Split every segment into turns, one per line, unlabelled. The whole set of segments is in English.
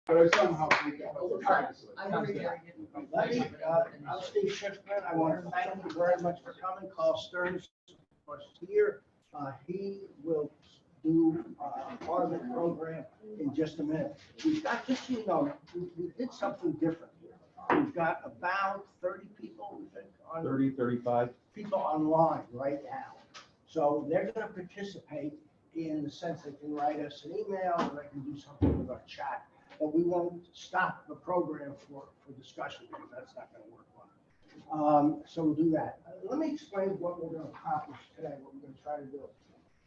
But somehow we can.
I know you're hearing it.
I'm Steve Schiffman. I want to thank you very much for coming. Karl Stearns was here. He will do part of the program in just a minute. We've got, just so you know, we did something different here. We've got about 30 people, we think,
35.
people online right now. So they're going to participate in the sense they can write us an email or they can do something with our chat. But we won't stop the program for discussion because that's not going to work well. So we'll do that. Let me explain what we're going to accomplish today, what we're going to try to do.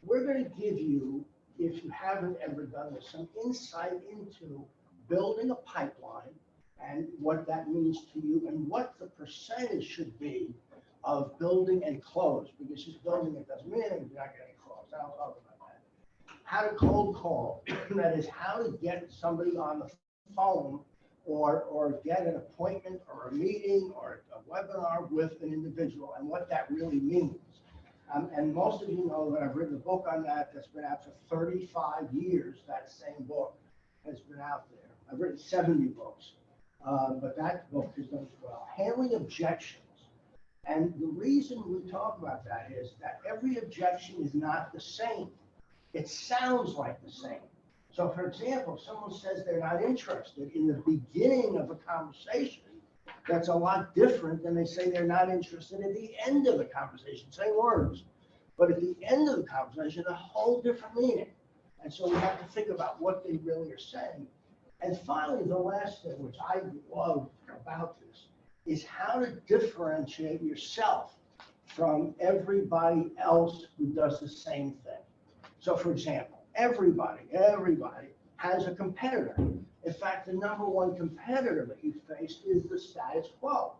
We're going to give you, if you haven't ever done this, some insight into building a pipeline and what that means to you and what the percentage should be of building and close, because just building it doesn't mean anything if you're not getting closed. I'll talk about that. How to cold call, that is how to get somebody on the phone or get an appointment or a meeting or a webinar with an individual and what that really means. And most of you know that I've written a book on that that's been out for 35 years. That same book has been out there. I've written 70 books, but that book has done well. Handling objections. And the reason we talk about that is that every objection is not the same. It sounds like the same. So for example, if someone says they're not interested in the beginning of a conversation, that's a lot different than they say they're not interested at the end of the conversation, same words. But at the end of the conversation, a whole different meaning. And so we have to think about what they really are saying. And finally, the last thing, which I love about this, is how to differentiate yourself from everybody else who does the same thing. So for example, everybody has a competitor. In fact, the number one competitor that you face is the status quo.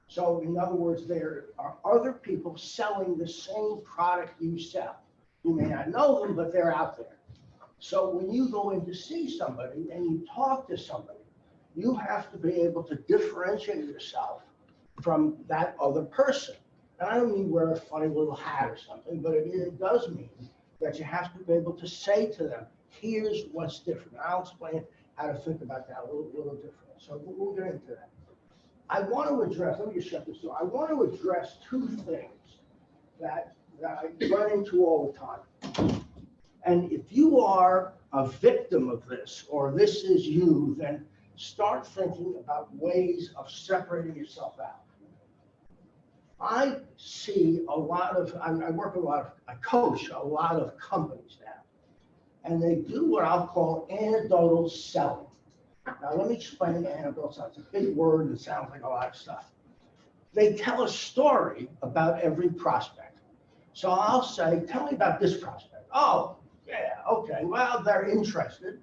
So in other words, there are other people selling the same product you sell. You may not know them, but they're out there. So when you go in to see somebody and you talk to somebody, you have to be able to differentiate yourself from that other person. And I don't mean wear a funny little hat or something, but it does mean that you have to be able to say to them, here's what's different. I'll explain how to think about that a little different. So we'll get into that. I want to address, let me just shut this door. I want to address two things that I run into all the time. And if you are a victim of this, or this is you, then start thinking about ways of separating yourself out. I see a lot of, I work with I coach a lot of companies now, and they do what I'll call anecdotal selling. Now, let me explain anecdotal selling. It's a big word and it sounds like a lot of stuff. They tell a story about every prospect. So I'll say, tell me about this prospect. Oh, yeah, okay, well, they're interested.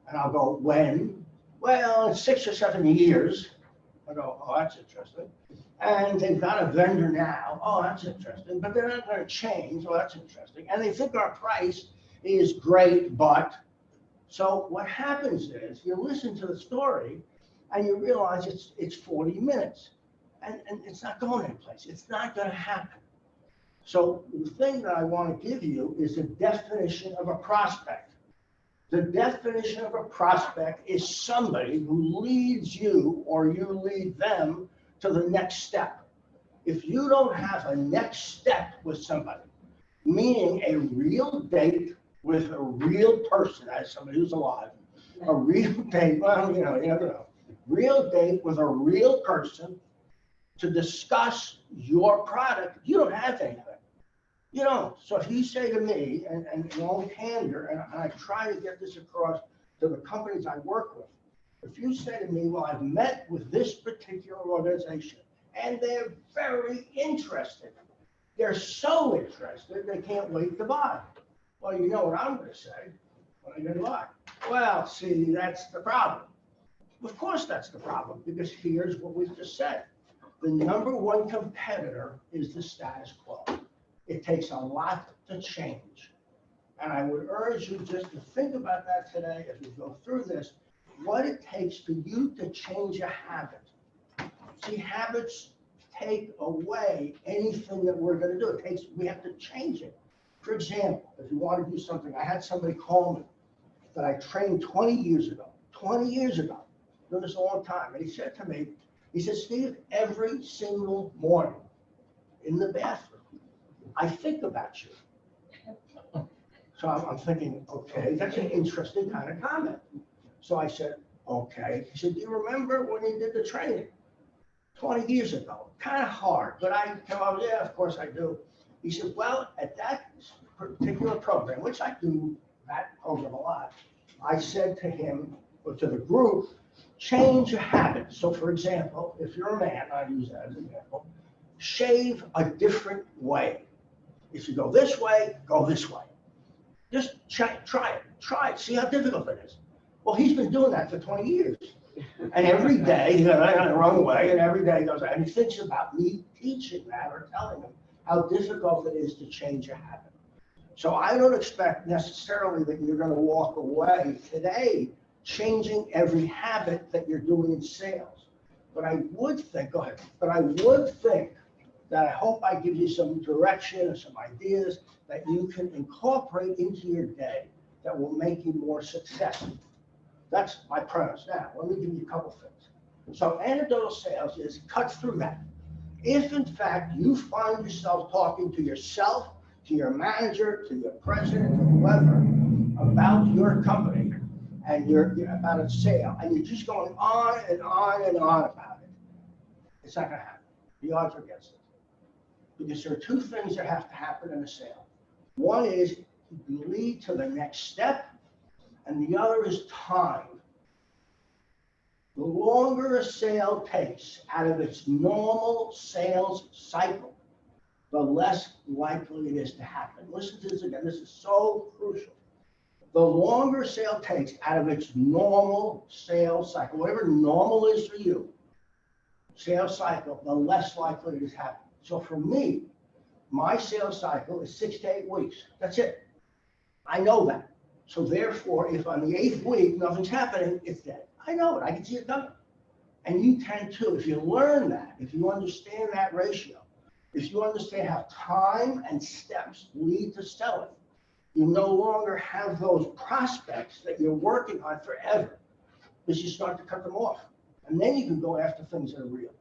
And I'll go, when? Well, in 6 or 7 years. I go, oh, that's interesting. And they've got a vendor now. Oh, that's interesting. But they're not going to change. Oh, that's interesting. And they think our price is great, but. So what happens is you listen to the story and you realize it's 40 minutes and it's not going anyplace. It's not going to happen. So the thing that I want to give you is a definition of a prospect. The definition of a prospect is somebody who leads you or you lead them to the next step. If you don't have a next step with somebody, meaning a real date with a real person, as somebody who's alive, a real date, well, you never know, real date with a real person to discuss your product, you don't have anything. You don't. So if you say to me, and in all candor, and I try to get this across to the companies I work with, if you say to me, well, I've met with this particular organization, and they're very interested. They're so interested, they can't wait to buy. Well, you know what I'm going to say. What are you going to buy? Well, see, that's the problem. Of course, that's the problem, because here's what we just said. The number one competitor is the status quo. It takes a lot to change. And I would urge you just to think about that today as we go through this, what it takes for you to change a habit. See, habits take away anything that we're going to do. We have to change it. For example, if you want to do something, I had somebody call me that I trained 20 years ago. 20 years ago, doing this a long time, and he said to me, he said, Steve, every single morning in the bathroom, I think about you. So I'm thinking, okay, that's an interesting kind of comment. So I said, okay. He said, do you remember when you did the training 20 years ago? Kind of hard, but I tell him, yeah, of course I do. He said, well, at that particular program, which I do that program a lot, I said to him, or to the group, change your habits. So for example, if you're a man, I use that as an example, shave a different way. If you go this way, go this way. Just try it, see how difficult it is. Well, he's been doing that for 20 years. And every day, he goes the wrong way, and every day he goes, and he thinks about me teaching that or telling him how difficult it is to change a habit. So I don't expect necessarily that you're going to walk away today changing every habit that you're doing in sales. But I would think, go ahead, but I would think that I hope I give you some direction or some ideas that you can incorporate into your day that will make you more successful. That's my premise. Now, let me give you a couple things. So anecdotal sales is cut through that. If in fact you find yourself talking to yourself, to your manager, to your president, to whoever, about your company, and you're about a sale, and you're just going on and on and on about it, it's not going to happen. The odds are against it. Because there are two things that have to happen in a sale. One is you lead to the next step, and the other is time. The longer a sale takes out of its normal sales cycle, the less likely it is to happen. Listen to this again, this is so crucial. The longer a sale takes out of its normal sales cycle, whatever normal is for you, sales cycle, the less likely it is to happen. So for me, my sales cycle is 6 to 8 weeks. That's it. I know that. So therefore, if on the 8th week, nothing's happening, it's dead. I know it. I can see it coming. And you can too. If you learn that, if you understand that ratio, if you understand how time and steps lead to selling, you no longer have those prospects that you're working on forever, because you start to cut them off. And then you can go after things that are real.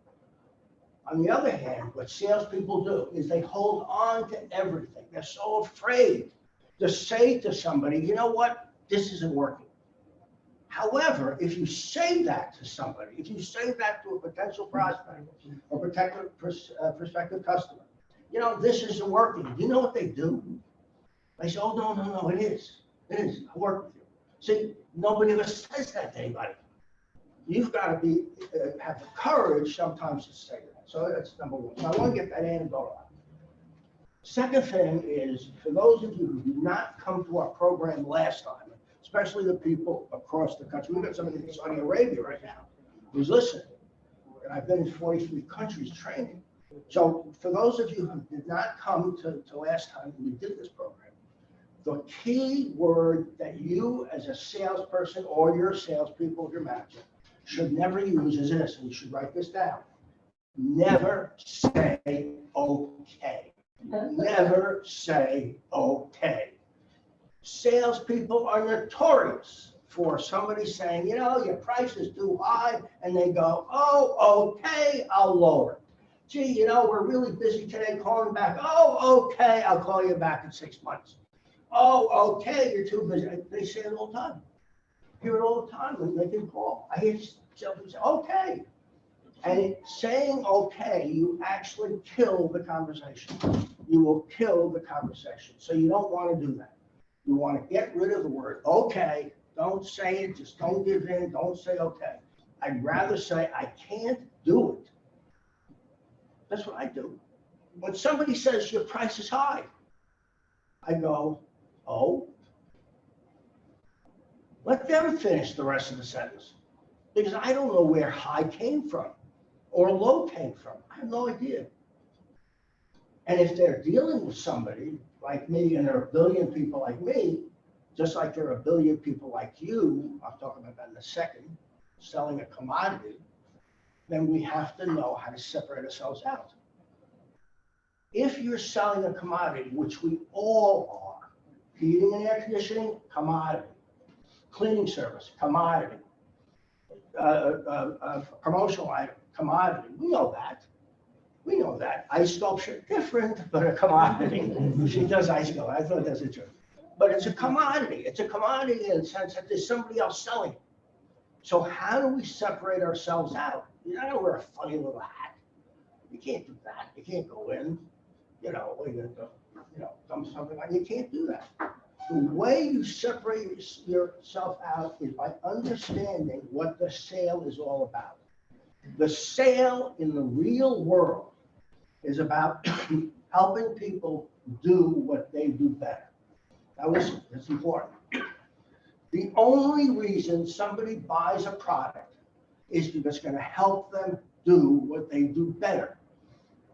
On the other hand, what salespeople do is they hold on to everything. They're so afraid to say to somebody, you know what, this isn't working. However, if you say that to somebody, if you say that to a potential prospect or prospective customer, you know, this isn't working. You know what they do? They say, oh, no, it is. It is. I work with you. See, nobody ever says that to anybody. You've got to have the courage sometimes to say that. So that's number one. So I want to get that anecdotal out. Second thing is, for those of you who did not come to our program last time, especially the people across the country, we've got somebody in Saudi Arabia right now who's listening, and I've been in 43 countries training. So for those of you who did not come to last time when we did this program, the key word that you as a salesperson or your salespeople, your manager, should never use is this, and you should write this down. Never say okay. Never say okay. Salespeople are notorious for somebody saying, you know, your price is too high, and they go, oh, okay, I'll lower it. Gee, you know, we're really busy today, calling back. Oh, okay, I'll call you back in 6 months. Oh, okay, you're too busy. They say it all the time. Hear it all the time when they can call. I hear salespeople say, okay. And saying okay, you actually kill the conversation. You will kill the conversation. So you don't want to do that. You want to get rid of the word okay. Don't say it. Just don't give in. Don't say okay. I'd rather say I can't do it. That's what I do. When somebody says your price is high, I go, oh. Let them finish the rest of the sentence. Because I don't know where high came from or low came from. I have no idea. And if they're dealing with somebody like me, and there are a billion people like me, just like there are a billion people like you, I'll talk about that in a second, selling a commodity, then we have to know how to separate ourselves out. If you're selling a commodity, which we all are, heating and air conditioning, commodity. Cleaning service, commodity. a promotional item, commodity. We know that. We know that. Ice sculpture, different, but a commodity. She does ice sculpture. I thought that's a joke. But it's a commodity. It's a commodity in the sense that there's somebody else selling it. So how do we separate ourselves out? You don't wear a funny little hat. You can't do that. You can't go in, something like, you can't do that. The way you separate yourself out is by understanding what the sale is all about. The sale in the real world is about helping people do what they do better. Now listen, it's important. The only reason somebody buys a product is because it's going to help them do what they do better.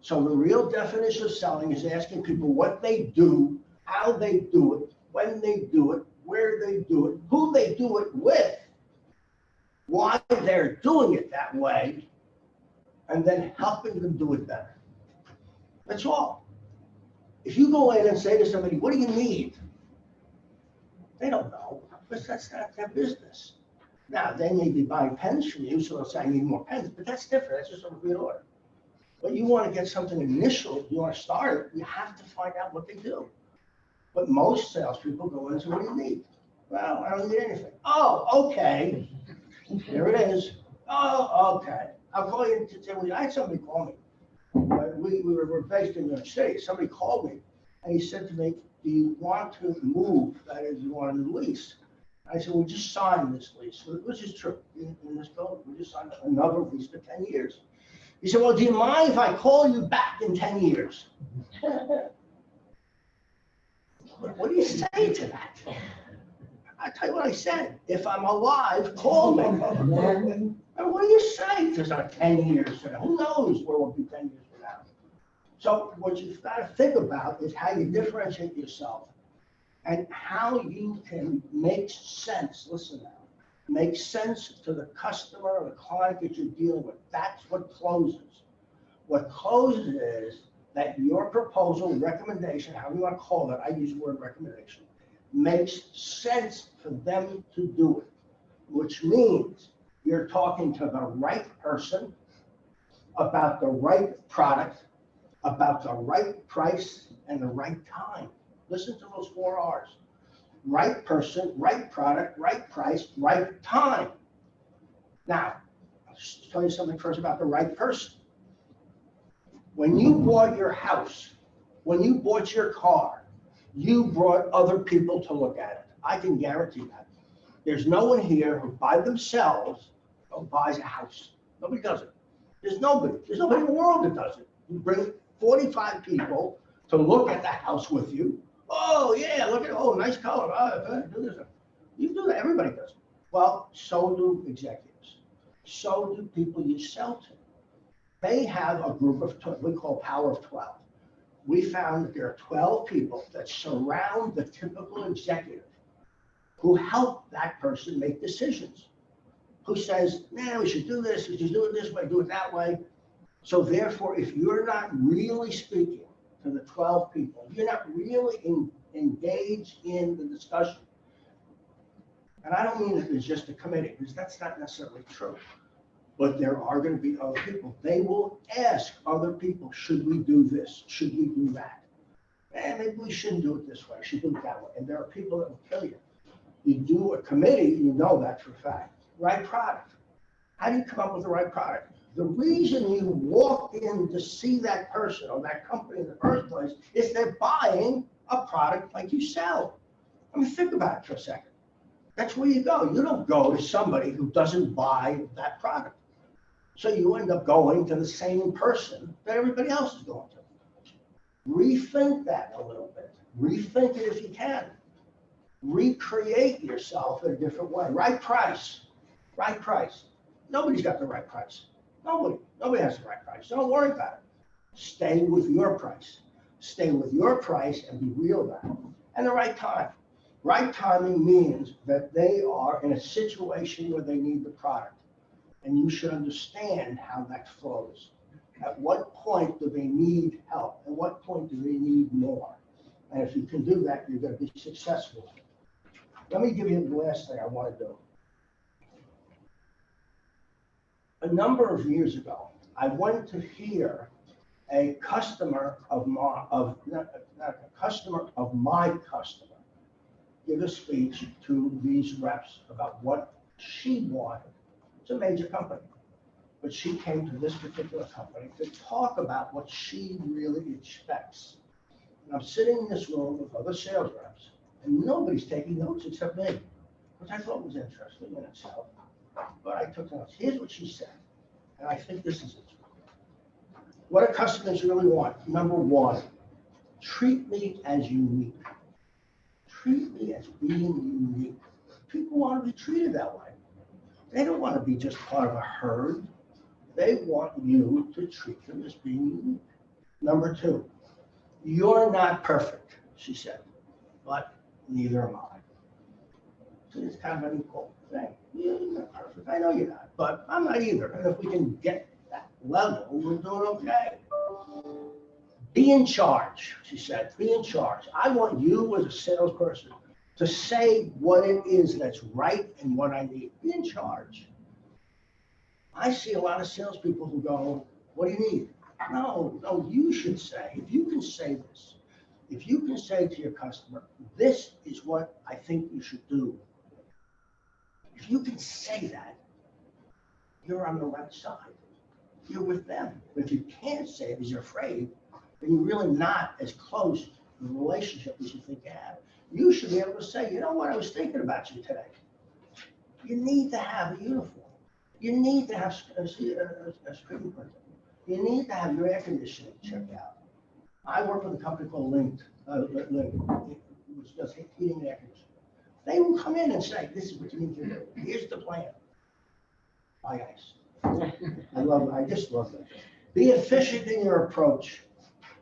So the real definition of selling is asking people what they do, how they do it, when they do it, where they do it, who they do it with, why they're doing it that way, and then helping them do it better. That's all. If you go in and say to somebody, what do you need? They don't know, because that's not their business. Now, they may be buying pens from you, so they'll say, I need more pens, but that's different. That's just a repeat order. But you want to get something initial, you want to start it, you have to find out what they do. But most salespeople go in and say, what do you need? Well, I don't need anything. Oh, okay. Here it is. Oh, okay. I'll call you to tell you. I had somebody call me. We were based in New York City. Somebody called me and he said to me, do you want to move? That is, you want a new lease? I said, we just signed this lease, which is true. In this building, we just signed another lease for 10 years. He said, well, do you mind if I call you back in 10 years? What do you say to that? I tell you what I said. If I'm alive, call me. And what do you say to 10 years from now? Who knows where we'll be 10 years from now? So what you've got to think about is how you differentiate yourself and how you can make sense. Listen now. Make sense to the customer or the client that you're dealing with. That's what closes. What closes is that your proposal, recommendation, however you want to call it, I use the word recommendation, makes sense for them to do it, which means you're talking to the right person about the right product, about the right price, and the right time. Listen to those 4 R's. Right person, right product, right price, right time. Now, I'll just tell you something first about the right person. When you bought your house, when you bought your car, you brought other people to look at it. I can guarantee that. There's no one here who by themselves buys a house. Nobody does it. There's nobody in the world that does it. You bring 45 people to look at the house with you. Oh yeah, look at, oh, nice color. Do this. You do that, everybody does it. Well, so do executives. So do people you sell to. They have a group of 12, we call Power of 12. We found that there are 12 people that surround the typical executive who help that person make decisions. Who says, nah, we should do this, we should do it this way, do it that way. So therefore, if you're not really speaking to the 12 people, if you're not really engaged in the discussion, and I don't mean that it's just a committee, because that's not necessarily true. But there are going to be other people. They will ask other people, should we do this? Should we do that? And maybe we shouldn't do it this way. We should do it that way. And there are people that will kill you. You do a committee, you know that for a fact. Right product. How do you come up with the right product? The reason you walk in to see that person or that company in the first place is they're buying a product like you sell. I mean, think about it for a second. That's where you go. You don't go to somebody who doesn't buy that product. So you end up going to the same person that everybody else is going to. Rethink that a little bit. Rethink it if you can. Recreate yourself in a different way. Right price. Right price. Nobody's got the right price. Nobody has the right price. So don't worry about it. Stay with your price. Stay with your price and be real about it. And the right time. Right timing means that they are in a situation where they need the product. And you should understand how that flows. At what point do they need help? At what point do they need more? And if you can do that, you're going to be successful. Let me give you the last thing I want to do. a number of years ago, I went to hear a customer of my, not a customer of my customer give a speech to these reps about what she wanted. It's a major company, but she came to this particular company to talk about what she really expects. And I'm sitting in this room with other sales reps, and nobody's taking notes except me, which I thought was interesting in itself. But I took notes. Here's what she said, and I think this is it. What do customers really want? Number one, treat me as unique. Treat me as being unique. People want to be treated that way. They don't want to be just part of a herd. They want you to treat them as being unique. Number two, you're not perfect, she said, but neither am I. So it's kind of an equal thing. You're not perfect. I know you're not, but I'm not either. And if we can get that level, we're doing okay. Be in charge, she said. Be in charge. I want you as a salesperson to say what it is that's right and what I need. Be in charge. I see a lot of salespeople who go, what do you need? No, you should say, if you can say this, if you can say to your customer, this is what I think you should do. If you can say that, you're on the right side. You're with them. But if you can't say it because you're afraid, then you're really not as close in a relationship as you think you have. You should be able to say, you know what, I was thinking about you today. You need to have a uniform. You need to have a screen printer. You need to have your air conditioning checked out. I work with a company called Link, which does heating and air conditioning. They will come in and say, this is what you need to do. Here's the plan. Bye, guys. I just love that. Be efficient in your approach.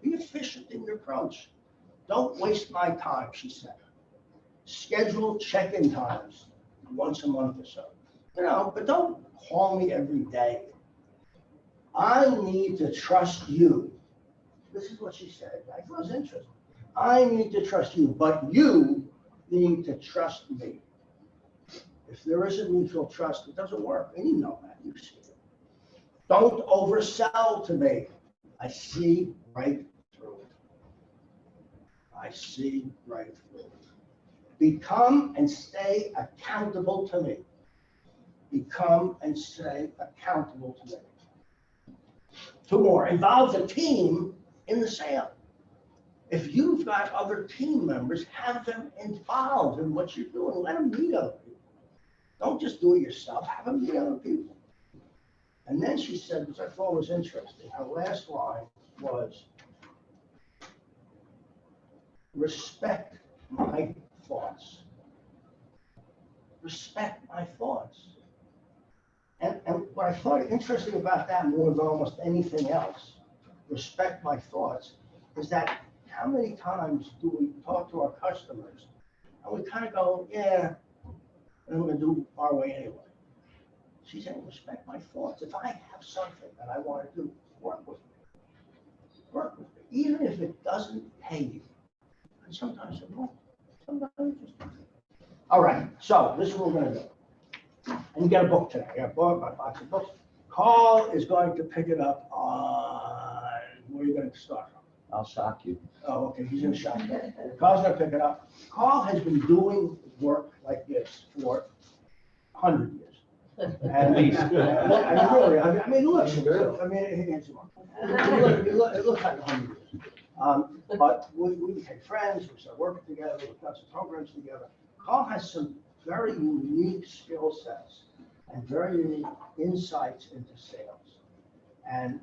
Be efficient in your approach. Don't waste my time, she said. Schedule check-in times once a month or so. But don't call me every day. I need to trust you. This is what she said. I thought it was interesting. I need to trust you, but you need to trust me. If there isn't mutual trust, it doesn't work. And you know that. You see it. Don't oversell to me. I see right through it. I see right through it. Become and stay accountable to me. Become and stay accountable to me. Two more. Involve the team in the sale. If you've got other team members, have them involved in what you're doing. Let them meet other people. Don't just do it yourself. Have them meet other people. And then she said, which I thought was interesting, her last line was, respect my thoughts. Respect my thoughts. And what I thought interesting about that more than almost anything else, respect my thoughts, is that how many times do we talk to our customers and we kind of go, yeah, I'm going to do our way anyway. She's saying, respect my thoughts. If I have something that I want to do, work with me. Work with me. Even if it doesn't pay you. And sometimes it won't. Sometimes it just doesn't. All right, so this is what we're going to do. And you got a book today. I bought my box of books. Karl is going to pick it up on, where are you going to start from?
I'll shock you.
Oh, okay, he's going to shock you. Karl's going to pick it up. Karl has been doing work like this for 100 years. At least. I mean, look, I mean, it looks like 100 years. But we became friends, we started working together, we've done some programs together. Karl has some very unique skill sets and very unique insights into sales. And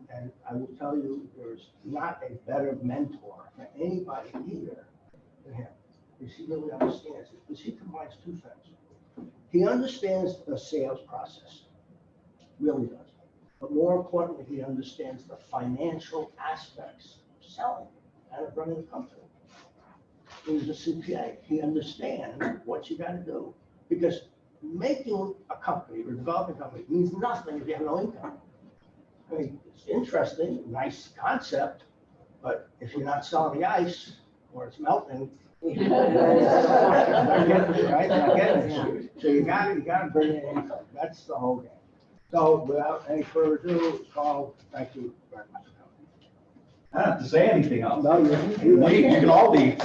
I will tell you, there's not a better mentor for anybody here than him, because he really understands it, because he combines two things. He understands the sales process, really does. But more importantly, he understands the financial aspects of selling and of running a company. He's a CPA. He understands what you got to do. Because making a company or developing a company means nothing if you have no income. I mean, it's interesting, nice concept, but if you're not selling the ice or it's melting, right? Not getting it. So you got to bring in income. That's the whole game. So without any further ado, Carl, thank you very much.
I don't have to say anything else.
No,
You can all leave.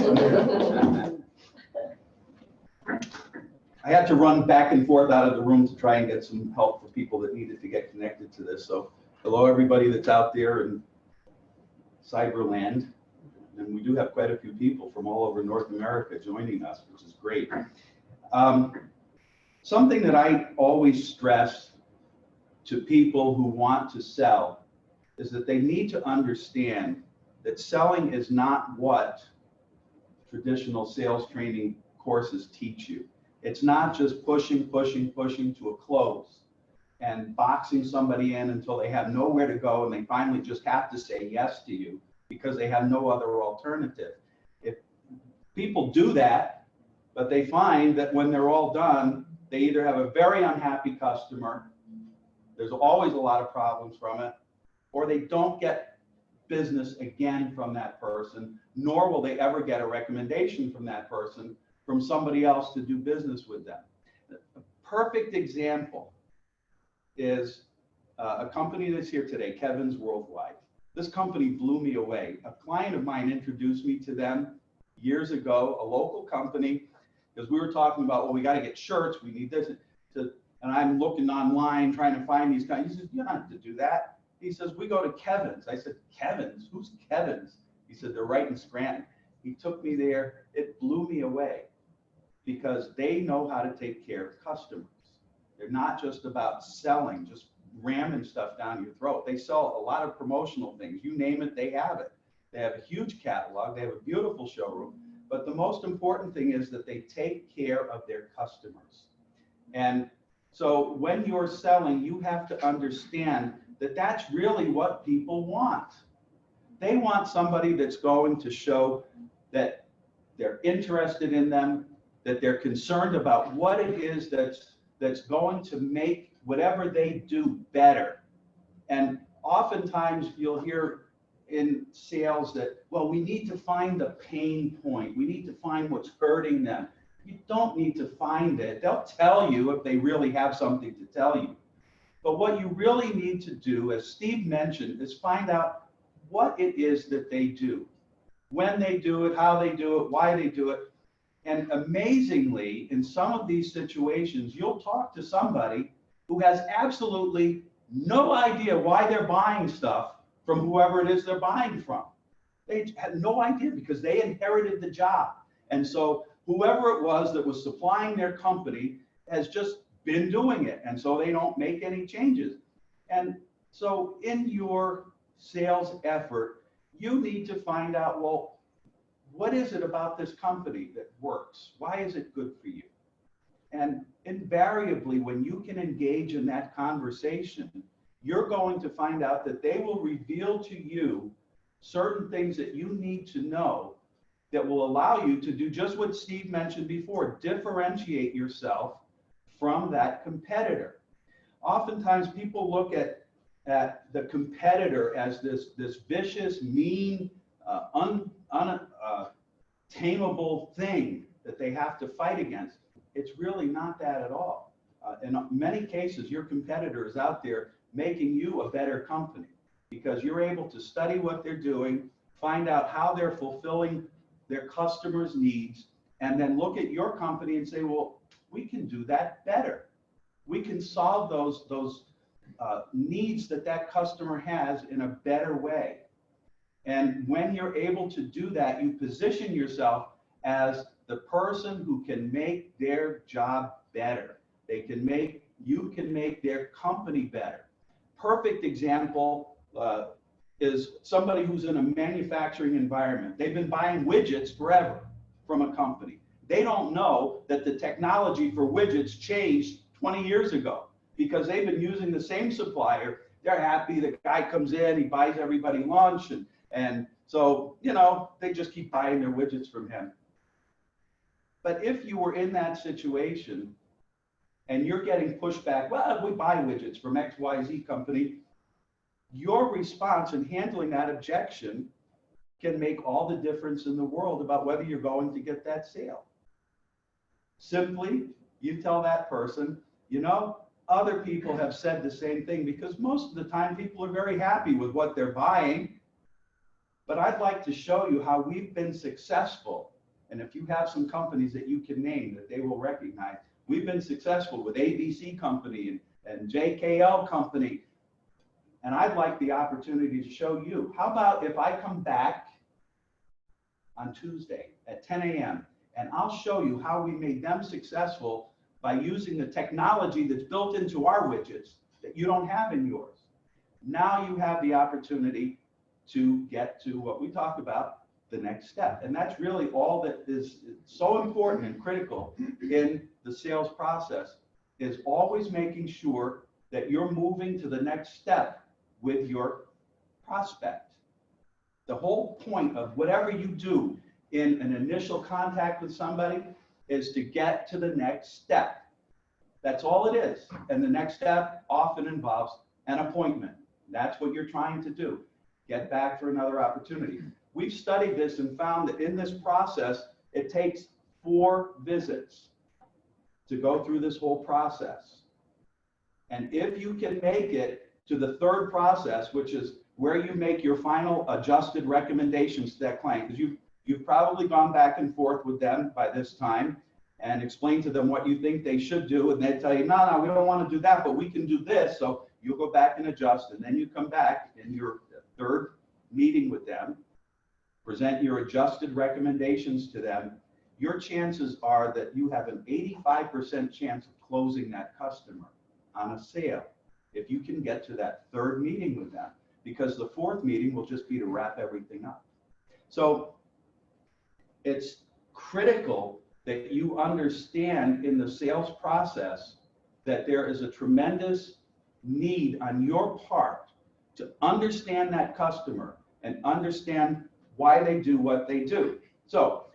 I had to run back and forth out of the room to try and get some help for people that needed to get connected to this. So hello, everybody that's out there in Cyberland. And we do have quite a few people from all over North America joining us, which is great. Something that I always stress to people who want to sell is that they need to understand that selling is not what traditional sales training courses teach you. It's not just pushing to a close and boxing somebody in until they have nowhere to go and they finally just have to say yes to you because they have no other alternative. If people do that, but they find that when they're all done, they either have a very unhappy customer, there's always a lot of problems from it, or they don't get business again from that person, nor will they ever get a recommendation from that person from somebody else to do business with them. A perfect example is a company that's here today, Kevin's Worldwide. This company blew me away. A client of mine introduced me to them years ago, a local company, because we were talking about, well, we got to get shirts, we need this, and I'm looking online trying to find these guys. He says, you don't have to do that. He says, we go to Kevin's. I said, Kevin's? Who's Kevin's? He said, they're right in Scranton. He took me there. It blew me away because they know how to take care of customers. They're not just about selling, just ramming stuff down your throat. They sell a lot of promotional things. You name it, they have it. They have a huge catalog. They have a beautiful showroom. But the most important thing is that they take care of their customers. And so when you're selling, you have to understand that that's really what people want. They want somebody that's going to show that they're interested in them, that they're concerned about what it is that's going to make whatever they do better. And oftentimes you'll hear in sales that, well, we need to find the pain point. We need to find what's hurting them. You don't need to find it. They'll tell you if they really have something to tell you. But what you really need to do, as Steve mentioned, is find out what it is that they do, when they do it, how they do it, why they do it. And amazingly, in some of these situations, you'll talk to somebody who has absolutely no idea why they're buying stuff from whoever it is they're buying from. They had no idea because they inherited the job. And so whoever it was that was supplying their company has just been doing it. And so they don't make any changes. And so in your sales effort, you need to find out, well, what is it about this company that works? Why is it good for you? And invariably, when you can engage in that conversation, you're going to find out that they will reveal to you certain things that you need to know that will allow you to do just what Steve mentioned before, differentiate yourself from that competitor. Oftentimes people look at the competitor as this vicious, mean, untamable thing that they have to fight against. It's really not that at all. In many cases, your competitor is out there making you a better company because you're able to study what they're doing, find out how they're fulfilling their customers' needs, and then look at your company and say, well, we can do that better. We can solve those needs that customer has in a better way. And when you're able to do that, you position yourself as the person who can make their job better. You can make their company better. Perfect example is somebody who's in a manufacturing environment. They've been buying widgets forever from a company. They don't know that the technology for widgets changed 20 years ago because they've been using the same supplier. They're happy. The guy comes in, he buys everybody lunch, and so, they just keep buying their widgets from him. But if you were in that situation and you're getting pushback, well, we buy widgets from XYZ company, your response in handling that objection can make all the difference in the world about whether you're going to get that sale. Simply, you tell that person, Other people have said the same thing because most of the time people are very happy with what they're buying. But I'd like to show you how we've been successful. And if you have some companies that you can name that they will recognize, we've been successful with ABC Company and JKL Company. And I'd like the opportunity to show you. How about if I come back on Tuesday at 10 a.m. and I'll show you how we made them successful by using the technology that's built into our widgets that you don't have in yours. Now you have the opportunity to get to what we talked about, the next step. And that's really all that is so important and critical in the sales process, is always making sure that you're moving to the next step with your prospect. The whole point of whatever you do in an initial contact with somebody is to get to the next step. That's all it is. And the next step often involves an appointment. That's what you're trying to do. Get back for another opportunity. We've studied this and found that in this process, it takes 4 visits to go through this whole process. And if you can make it to the 3rd process, which is where you make your final adjusted recommendations to that client, because you've probably gone back and forth with them by this time and explained to them what you think they should do, and they tell you, no, we don't want to do that, but we can do this. So you'll go back and adjust, and then you come back in your 3rd meeting with them, present your adjusted recommendations to them. Your chances are that you have an 85% chance of closing that customer on a sale if you can get to that 3rd meeting with them, because the 4th meeting will just be to wrap everything up. So it's critical that you understand in the sales process that there is a tremendous need on your part to understand that customer and understand why they do what they do. So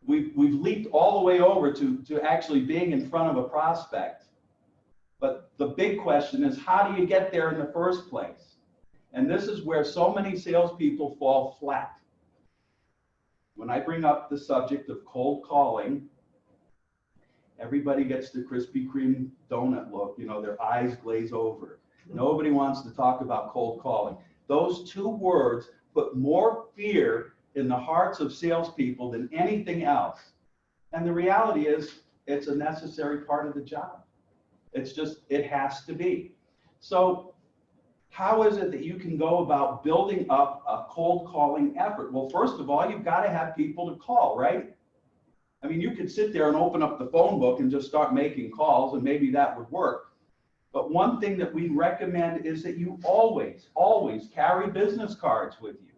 we've leaped all the way over to actually being in front of a prospect. But the big question is, how do you get there in the first place? And this is where so many salespeople fall flat. When I bring up the subject of cold calling, everybody gets the Krispy Kreme donut look, their eyes glaze over. Nobody wants to talk about cold calling. Those 2 words put more fear in the hearts of salespeople than anything else. And the reality is, it's a necessary part of the job. It's just, it has to be. So how is it that you can go about building up a cold calling effort? Well, first of all, you've got to have people to call, right? I mean, you could sit there and open up the phone book and just start making calls, and maybe that would work. But one thing that we recommend is that you always, always carry business cards with you,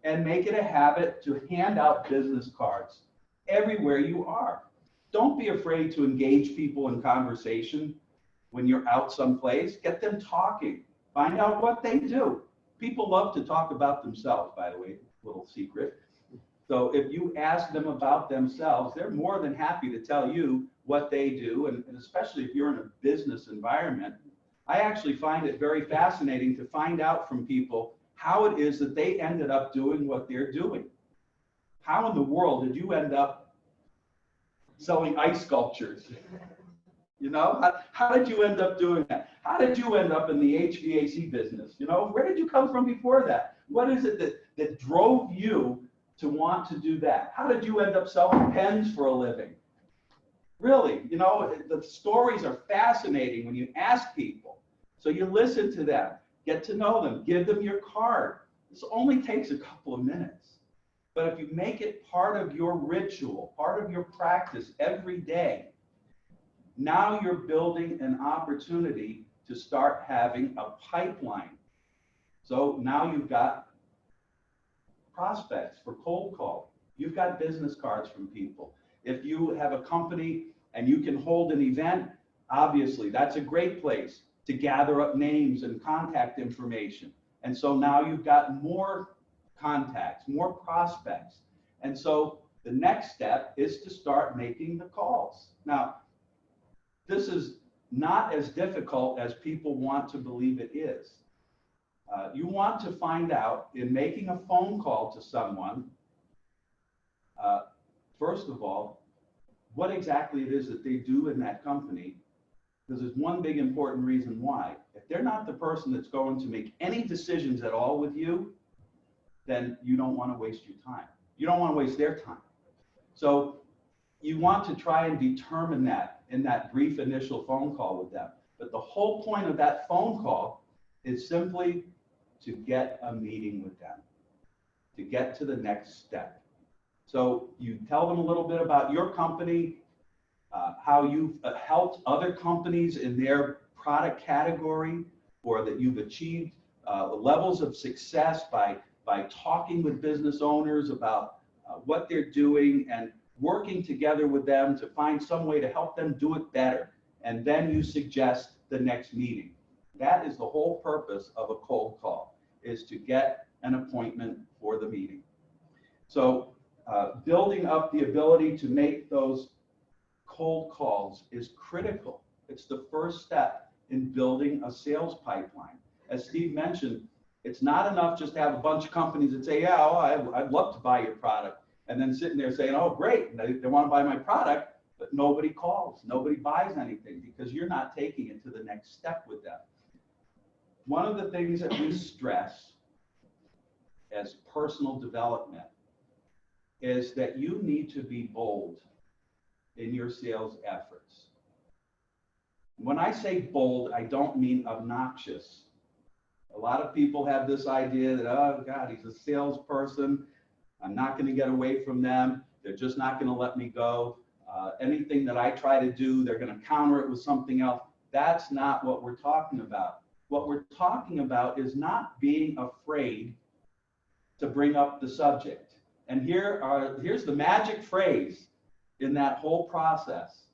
and make it a habit to hand out business cards everywhere you are. Don't be afraid to engage people in conversation when you're out someplace. Get them talking. Find out what they do. People love to talk about themselves, by the way, little secret. So if you ask them about themselves, they're more than happy to tell you what they do, and especially if you're in a business environment. I actually find it very fascinating to find out from people how it is that they ended up doing what they're doing. How in the world did you end up selling ice sculptures? How did you end up doing that? How did you end up in the HVAC business? Where did you come from before that? What is it that drove you to want to do that? How did you end up selling pens for a living? Really, the stories are fascinating when you ask people. So you listen to them, get to know them, give them your card. This only takes a couple of minutes. But if you make it part of your ritual, part of your practice every day, now you're building an opportunity to start having a pipeline. So now you've got prospects for cold call. You've got business cards from people. If you have a company and you can hold an event, obviously that's a great place to gather up names and contact information. And so now you've got more contacts, more prospects. And so the next step is to start making the calls. Now, this is not as difficult as people want to believe it is. You want to find out in making a phone call to someone, first of all, what exactly it is that they do in that company, Because there's one big important reason why. If they're not the person that's going to make any decisions at all with you, then you don't want to waste your time. You don't want to waste their time. So you want to try and determine that in that brief initial phone call with them. But the whole point of that phone call is simply to get a meeting with them, to get to the next step. So you tell them a little bit about your company, how you've helped other companies in their product category, or that you've achieved levels of success by talking with business owners about what they're doing and working together with them to find some way to help them do it better. And then you suggest the next meeting. That is the whole purpose of a cold call, is to get an appointment for the meeting. So building up the ability to make those cold calls is critical. It's the first step in building a sales pipeline. As Steve mentioned, it's not enough just to have a bunch of companies that say, yeah, oh, I'd love to buy your product. And then sitting there saying, oh, great, they want to buy my product, but nobody calls, nobody buys anything because you're not taking it to the next step with them. One of the things that we stress as personal development is that you need to be bold in your sales efforts. When I say bold, I don't mean obnoxious. A lot of people have this idea that, oh God, he's a salesperson. I'm not going to get away from them. They're just not going to let me go. Anything that I try to do, they're going to counter it with something else. That's not what we're talking about. What we're talking about is not being afraid to bring up the subject. And here's the magic phrase in that whole process.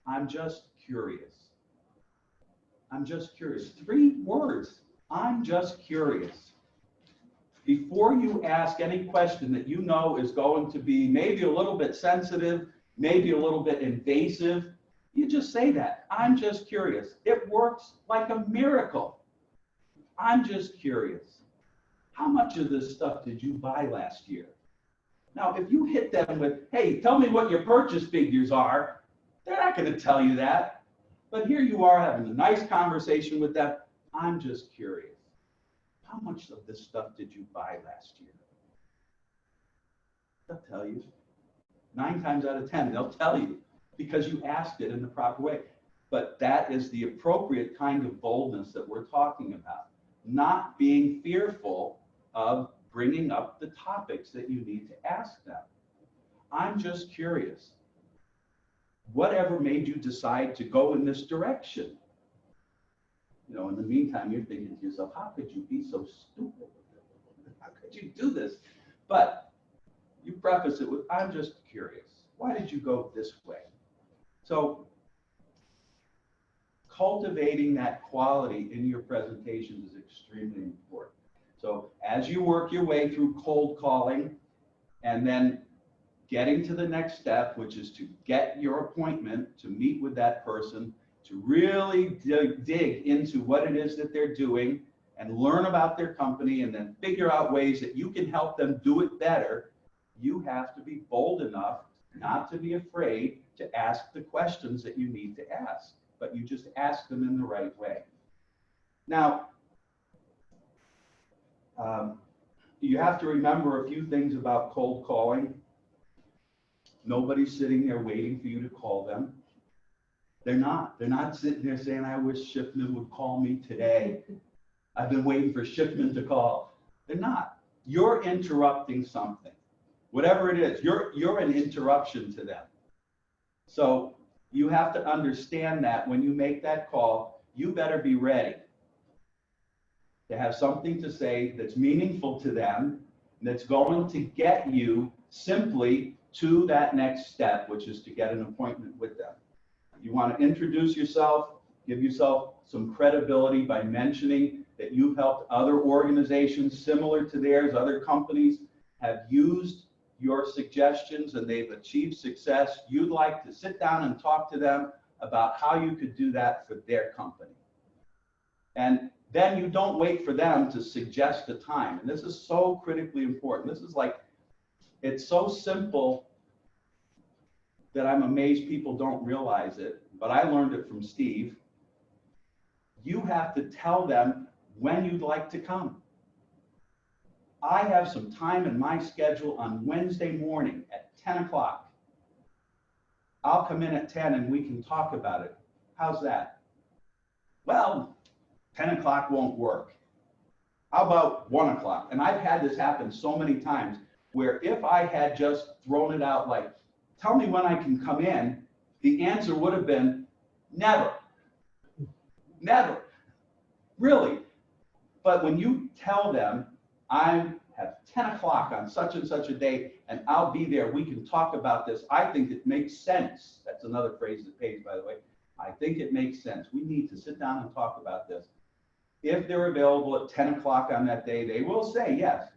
I'm just curious. I'm just curious. 3 words. I'm just curious. Before you ask any question that you know is going to be maybe a little bit sensitive, maybe a little bit invasive, you just say that. I'm just curious. It works like a miracle. I'm just curious. How much of this stuff did you buy last year? Now, if you hit them with, hey, tell me what your purchase figures are, they're not going to tell you that. But here you are having a nice conversation with them. I'm just curious. How much of this stuff did you buy last year? They'll tell you. 9 times out of 10, they'll tell you because you asked it in the proper way. But that is the appropriate kind of boldness that we're talking about. Not being fearful of bringing up the topics that you need to ask them. I'm just curious. Whatever made you decide to go in this direction? You know, in the meantime, you're thinking to yourself, how could you be so stupid? How could you do this? But you preface it with, I'm just curious. Why did you go this way? So cultivating that quality in your presentations is extremely important. So as you work your way through cold calling and then getting to the next step, which is to get your appointment to meet with that person, to really dig into what it is that they're doing and learn about their company and then figure out ways that you can help them do it better, you have to be bold enough not to be afraid to ask the questions that you need to ask, but you just ask them in the right way. Now, you have to remember a few things about cold calling. Nobody's sitting there waiting for you to call them. They're not sitting there saying, I wish Schiffman would call me today. I've been waiting for Schiffman to call. They're not. You're interrupting something. Whatever it is, you're an interruption to them. So you have to understand that when you make that call, you better be ready to have something to say that's meaningful to them, that's going to get you simply to that next step, which is to get an appointment with them. You want to introduce yourself, give yourself some credibility by mentioning that you've helped other organizations similar to theirs, other companies have used your suggestions and they've achieved success. You'd like to sit down and talk to them about how you could do that for their company. And then you don't wait for them to suggest a time. And this is so critically important. This is like, it's so simple that I'm amazed people don't realize it, but I learned it from Steve. You have to tell them when you'd like to come. I have some time in my schedule on Wednesday morning at 10 o'clock. I'll come in at 10 and we can talk about it. How's that? Well, 10 o'clock won't work. How about 1 o'clock? And I've had this happen so many times where if I had just thrown it out like, tell me when I can come in, the answer would have been never. Never. Really. But when you tell them, I have 10 o'clock on such and such a day, and I'll be there, we can talk about this. I think it makes sense. That's another phrase that pays, by the way. I think it makes sense. We need to sit down and talk about this. If they're available at 10 o'clock on that day, they will say yes.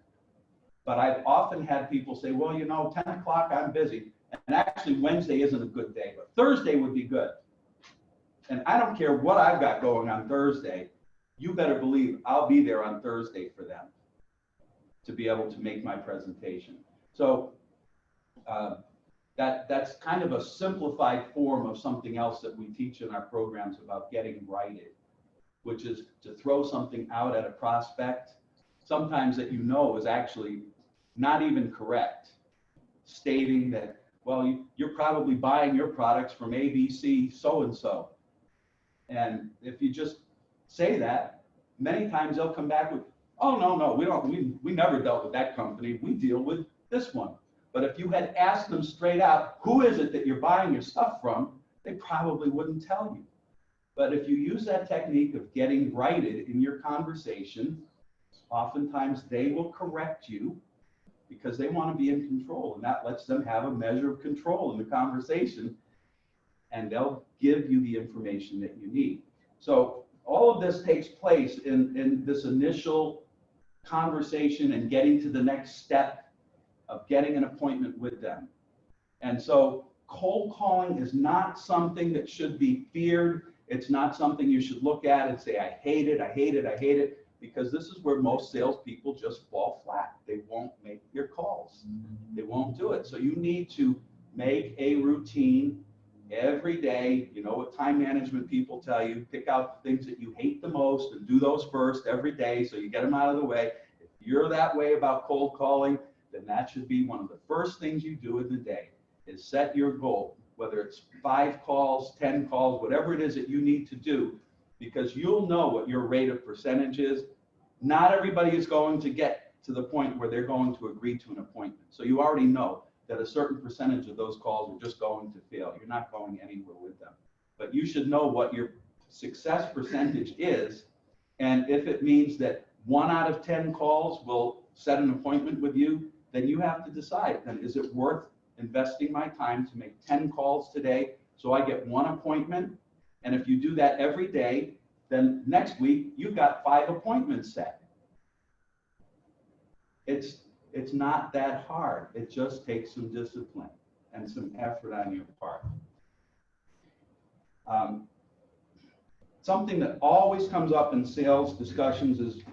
But I've often had people say, well, 10 o'clock, I'm busy. And actually, Wednesday isn't a good day, but Thursday would be good. And I don't care what I've got going on Thursday. You better believe I'll be there on Thursday for them to be able to make my presentation. So that's kind of a simplified form of something else that we teach in our programs about getting righted, which is to throw something out at a prospect, sometimes that is actually not even correct, stating that, well, you're probably buying your products from ABC so-and-so. And if you just say that, many times they'll come back with, oh, no, we never dealt with that company. We deal with this one. But if you had asked them straight out, who is it that you're buying your stuff from, they probably wouldn't tell you. But if you use that technique of getting righted in your conversation, oftentimes they will correct you because they want to be in control, and that lets them have a measure of control in the conversation, and they'll give you the information that you need. So all of this takes place in this initial conversation and getting to the next step of getting an appointment with them. And so cold calling is not something that should be feared. It's not something you should look at and say, I hate it, I hate it, I hate it, because this is where most salespeople just fall flat. They won't make your calls. They won't do it. So you need to make a routine every day. You know what time management people tell you, pick out the things that you hate the most and do those first every day so you get them out of the way. If you're that way about cold calling, then that should be one of the first things you do in the day, is set your goal, whether it's 5 calls, 10 calls, whatever it is that you need to do, because you'll know what your rate of percentage is. Not everybody is going to get to the point where they're going to agree to an appointment. So you already know that a certain percentage of those calls are just going to fail. You're not going anywhere with them. But you should know what your success percentage is. And if it means that 1 out of 10 calls will set an appointment with you, then you have to decide, then is it worth investing my time to make 10 calls today so I get 1 appointment? And if you do that every day, then next week you've got 5 appointments set. It's not that hard. It just takes some discipline and some effort on your part. Something that always comes up in sales discussions is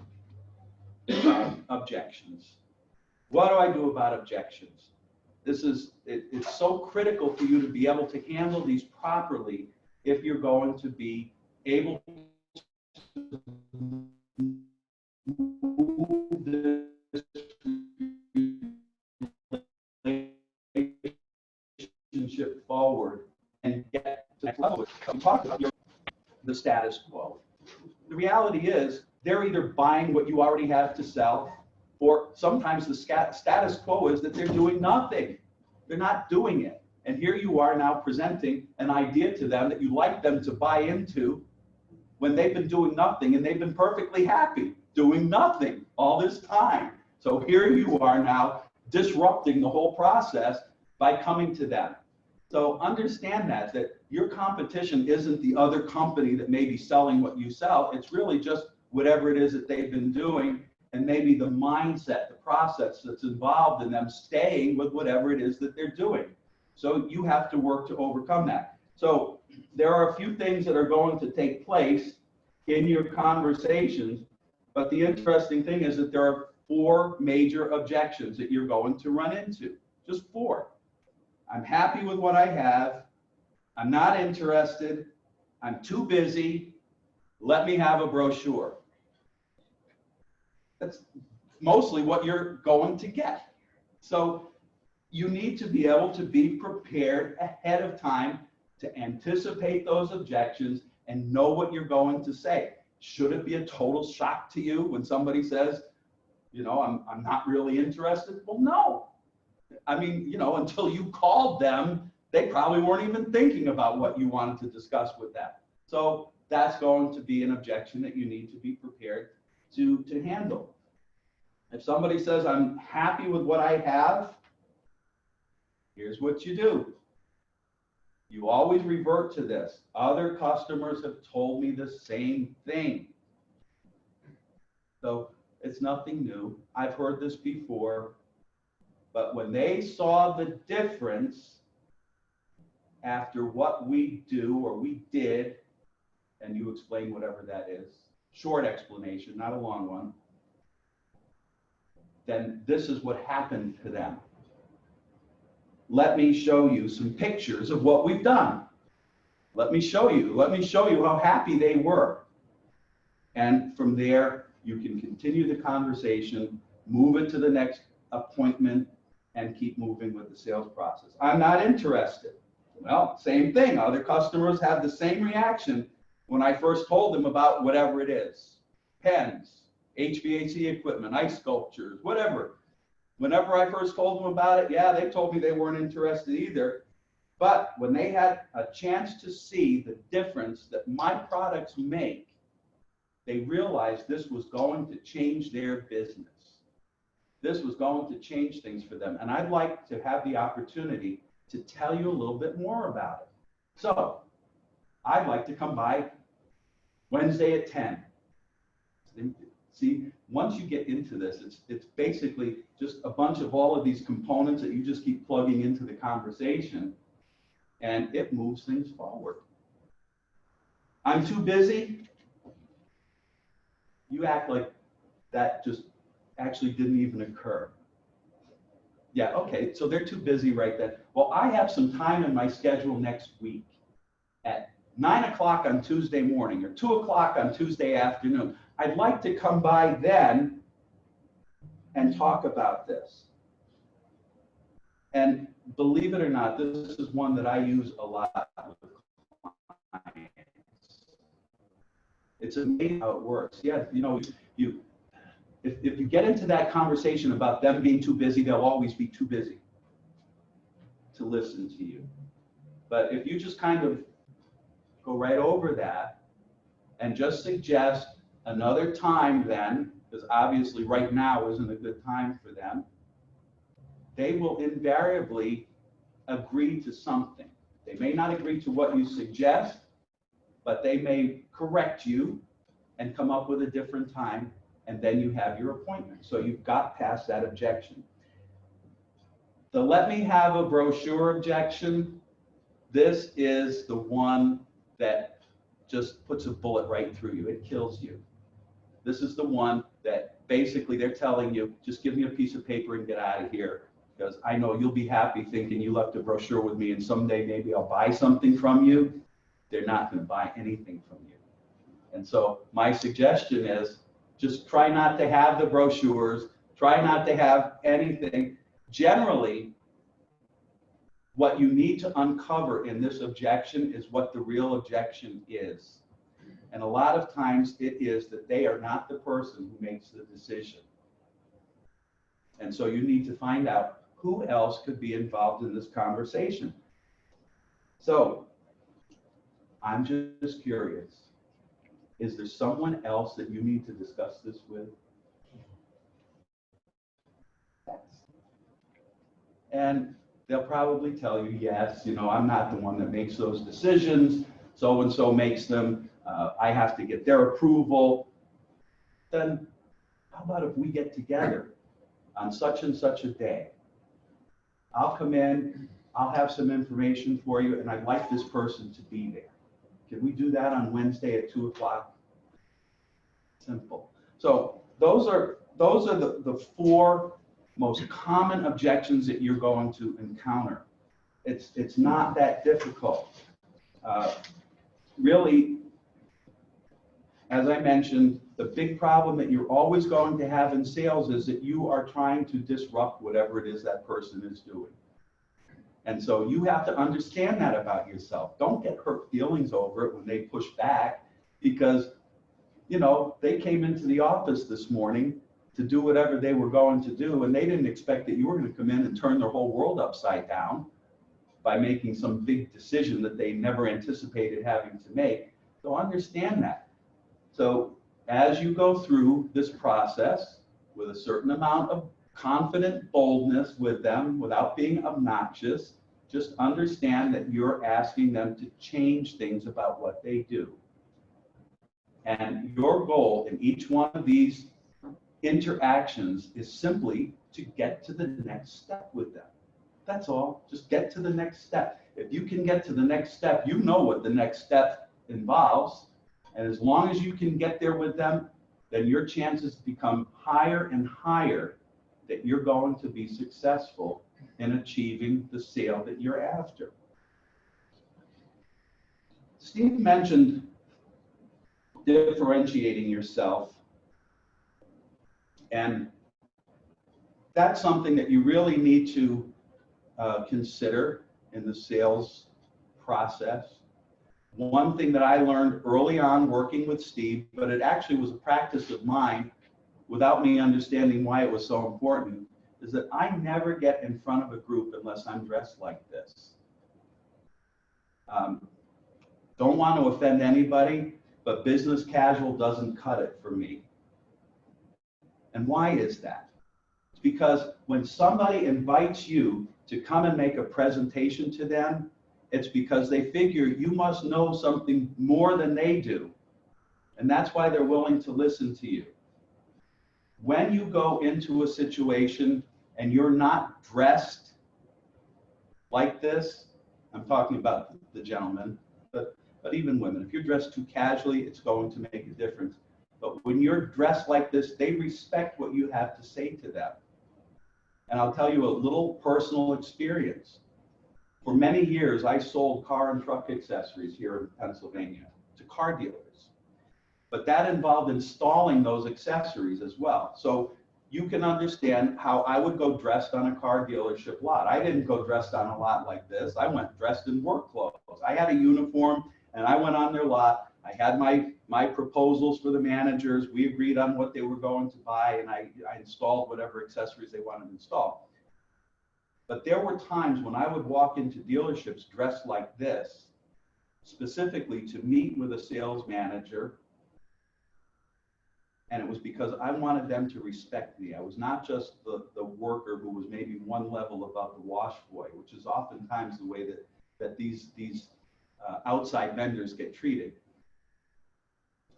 objections. What do I do about objections? It's so critical for you to be able to handle these properly if you're going to be able to move this relationship forward and get to the next level. We talked about the status quo. The reality is they're either buying what you already have to sell, or sometimes the status quo is that they're doing nothing. They're not doing it. And here you are now presenting an idea to them that you'd like them to buy into when they've been doing nothing, and they've been perfectly happy doing nothing all this time. So here you are now disrupting the whole process by coming to them. So understand that your competition isn't the other company that may be selling what you sell. It's really just whatever it is that they've been doing, and maybe the mindset, the process that's involved in them staying with whatever it is that they're doing. So you have to work to overcome that. So there are a few things that are going to take place in your conversations, but the interesting thing is that there are 4 major objections that you're going to run into. Just 4. I'm happy with what I have. I'm not interested, I'm too busy, let me have a brochure. That's mostly what you're going to get. So you need to be able to be prepared ahead of time to anticipate those objections and know what you're going to say. Should it be a total shock to you when somebody says, you know, I'm not really interested? Well, no. I mean, you know, until you called them, they probably weren't even thinking about what you wanted to discuss with them. So that's going to be an objection that you need to be prepared to handle. If somebody says, I'm happy with what I have, here's what you do. You always revert to this. Other customers have told me the same thing. So it's nothing new. I've heard this before. But when they saw the difference after what we do or we did, and you explain whatever that is, short explanation, not a long one, then this is what happened to them. Let me show you some pictures of what we've done. Let me show you how happy they were. And from there, you can continue the conversation, move it to the next appointment, and keep moving with the sales process. I'm not interested. Well, same thing. Other customers have the same reaction when I first told them about whatever it is. Pens, HVAC equipment, ice sculptures, whatever. Whenever I first told them about it, yeah, they told me they weren't interested either. But when they had a chance to see the difference that my products make, they realized this was going to change their business. This was going to change things for them. And I'd like to have the opportunity to tell you a little bit more about it. So I'd like to come by Wednesday at 10. See, once you get into this, it's basically just a bunch of all of these components that you just keep plugging into the conversation, and it moves things forward. I'm too busy. You act like that just actually didn't even occur. Yeah, okay, so they're too busy right then. Well, I have some time in my schedule next week at 9 o'clock on Tuesday morning or 2 o'clock on Tuesday afternoon. I'd like to come by then and talk about this. And believe it or not, this is one that I use a lot with clients. It's amazing how it works. Yeah, you know, if you get into that conversation about them being too busy, they'll always be too busy to listen to you. But if you just kind of go right over that and just suggest another time then, because obviously right now isn't a good time for them, they will invariably agree to something. They may not agree to what you suggest, but they may correct you and come up with a different time, and then you have your appointment. So you've got past that objection. The let me have a brochure objection, this is the one that just puts a bullet right through you. It kills you. This is the one that basically they're telling you, just give me a piece of paper and get out of here, because I know you'll be happy thinking you left a brochure with me and someday maybe I'll buy something from you. They're not going to buy anything from you. And so my suggestion is just try not to have the brochures, try not to have anything. Generally, what you need to uncover in this objection is what the real objection is. And a lot of times it is that they are not the person who makes the decision. And so you need to find out who else could be involved in this conversation. So I'm just curious, is there someone else that you need to discuss this with? And they'll probably tell you, yes, you know, I'm not the one that makes those decisions. So-and-so makes them. I have to get their approval. Then how about if we get together on such and such a day? I'll come in, I'll have some information for you, and I'd like this person to be there. Can we do that on Wednesday at 2 o'clock? Simple. So those are the four most common objections that you're going to encounter. It's not that difficult. Really, as I mentioned, the big problem that you're always going to have in sales is that you are trying to disrupt whatever it is that person is doing. And so you have to understand that about yourself. Don't get hurt feelings over it when they push back, because, you know, they came into the office this morning to do whatever they were going to do, and they didn't expect that you were going to come in and turn their whole world upside down by making some big decision that they never anticipated having to make. So understand that. So as you go through this process with a certain amount of confident boldness with them without being obnoxious, just understand that you're asking them to change things about what they do. And your goal in each one of these interactions is simply to get to the next step with them. That's all. Just get to the next step. If you can get to the next step, you know what the next step involves. And as long as you can get there with them, then your chances become higher and higher that you're going to be successful in achieving the sale that you're after. Steve mentioned differentiating yourself, and that's something that you really need to consider in the sales process. One thing that I learned early on working with Steve, but it actually was a practice of mine without me understanding why it was so important, is that I never get in front of a group unless I'm dressed like this. Don't want to offend anybody, but business casual doesn't cut it for me. And why is that? It's because when somebody invites you to come and make a presentation to them, it's because they figure you must know something more than they do. And that's why they're willing to listen to you. When you go into a situation and you're not dressed like this, I'm talking about the gentlemen, but even women, if you're dressed too casually, it's going to make a difference. But when you're dressed like this, they respect what you have to say to them. And I'll tell you a little personal experience. For many years, I sold car and truck accessories here in Pennsylvania to car dealers. But that involved installing those accessories as well. So you can understand how I would go dressed on a car dealership lot. I didn't go dressed on a lot like this. I went dressed in work clothes. I had a uniform and I went on their lot. I had my proposals for the managers. We agreed on what they were going to buy, and I installed whatever accessories they wanted to install. But there were times when I would walk into dealerships dressed like this, specifically to meet with a sales manager. And it was because I wanted them to respect me. I was not just the worker who was maybe one level above the wash boy, which is oftentimes the way that these outside vendors get treated.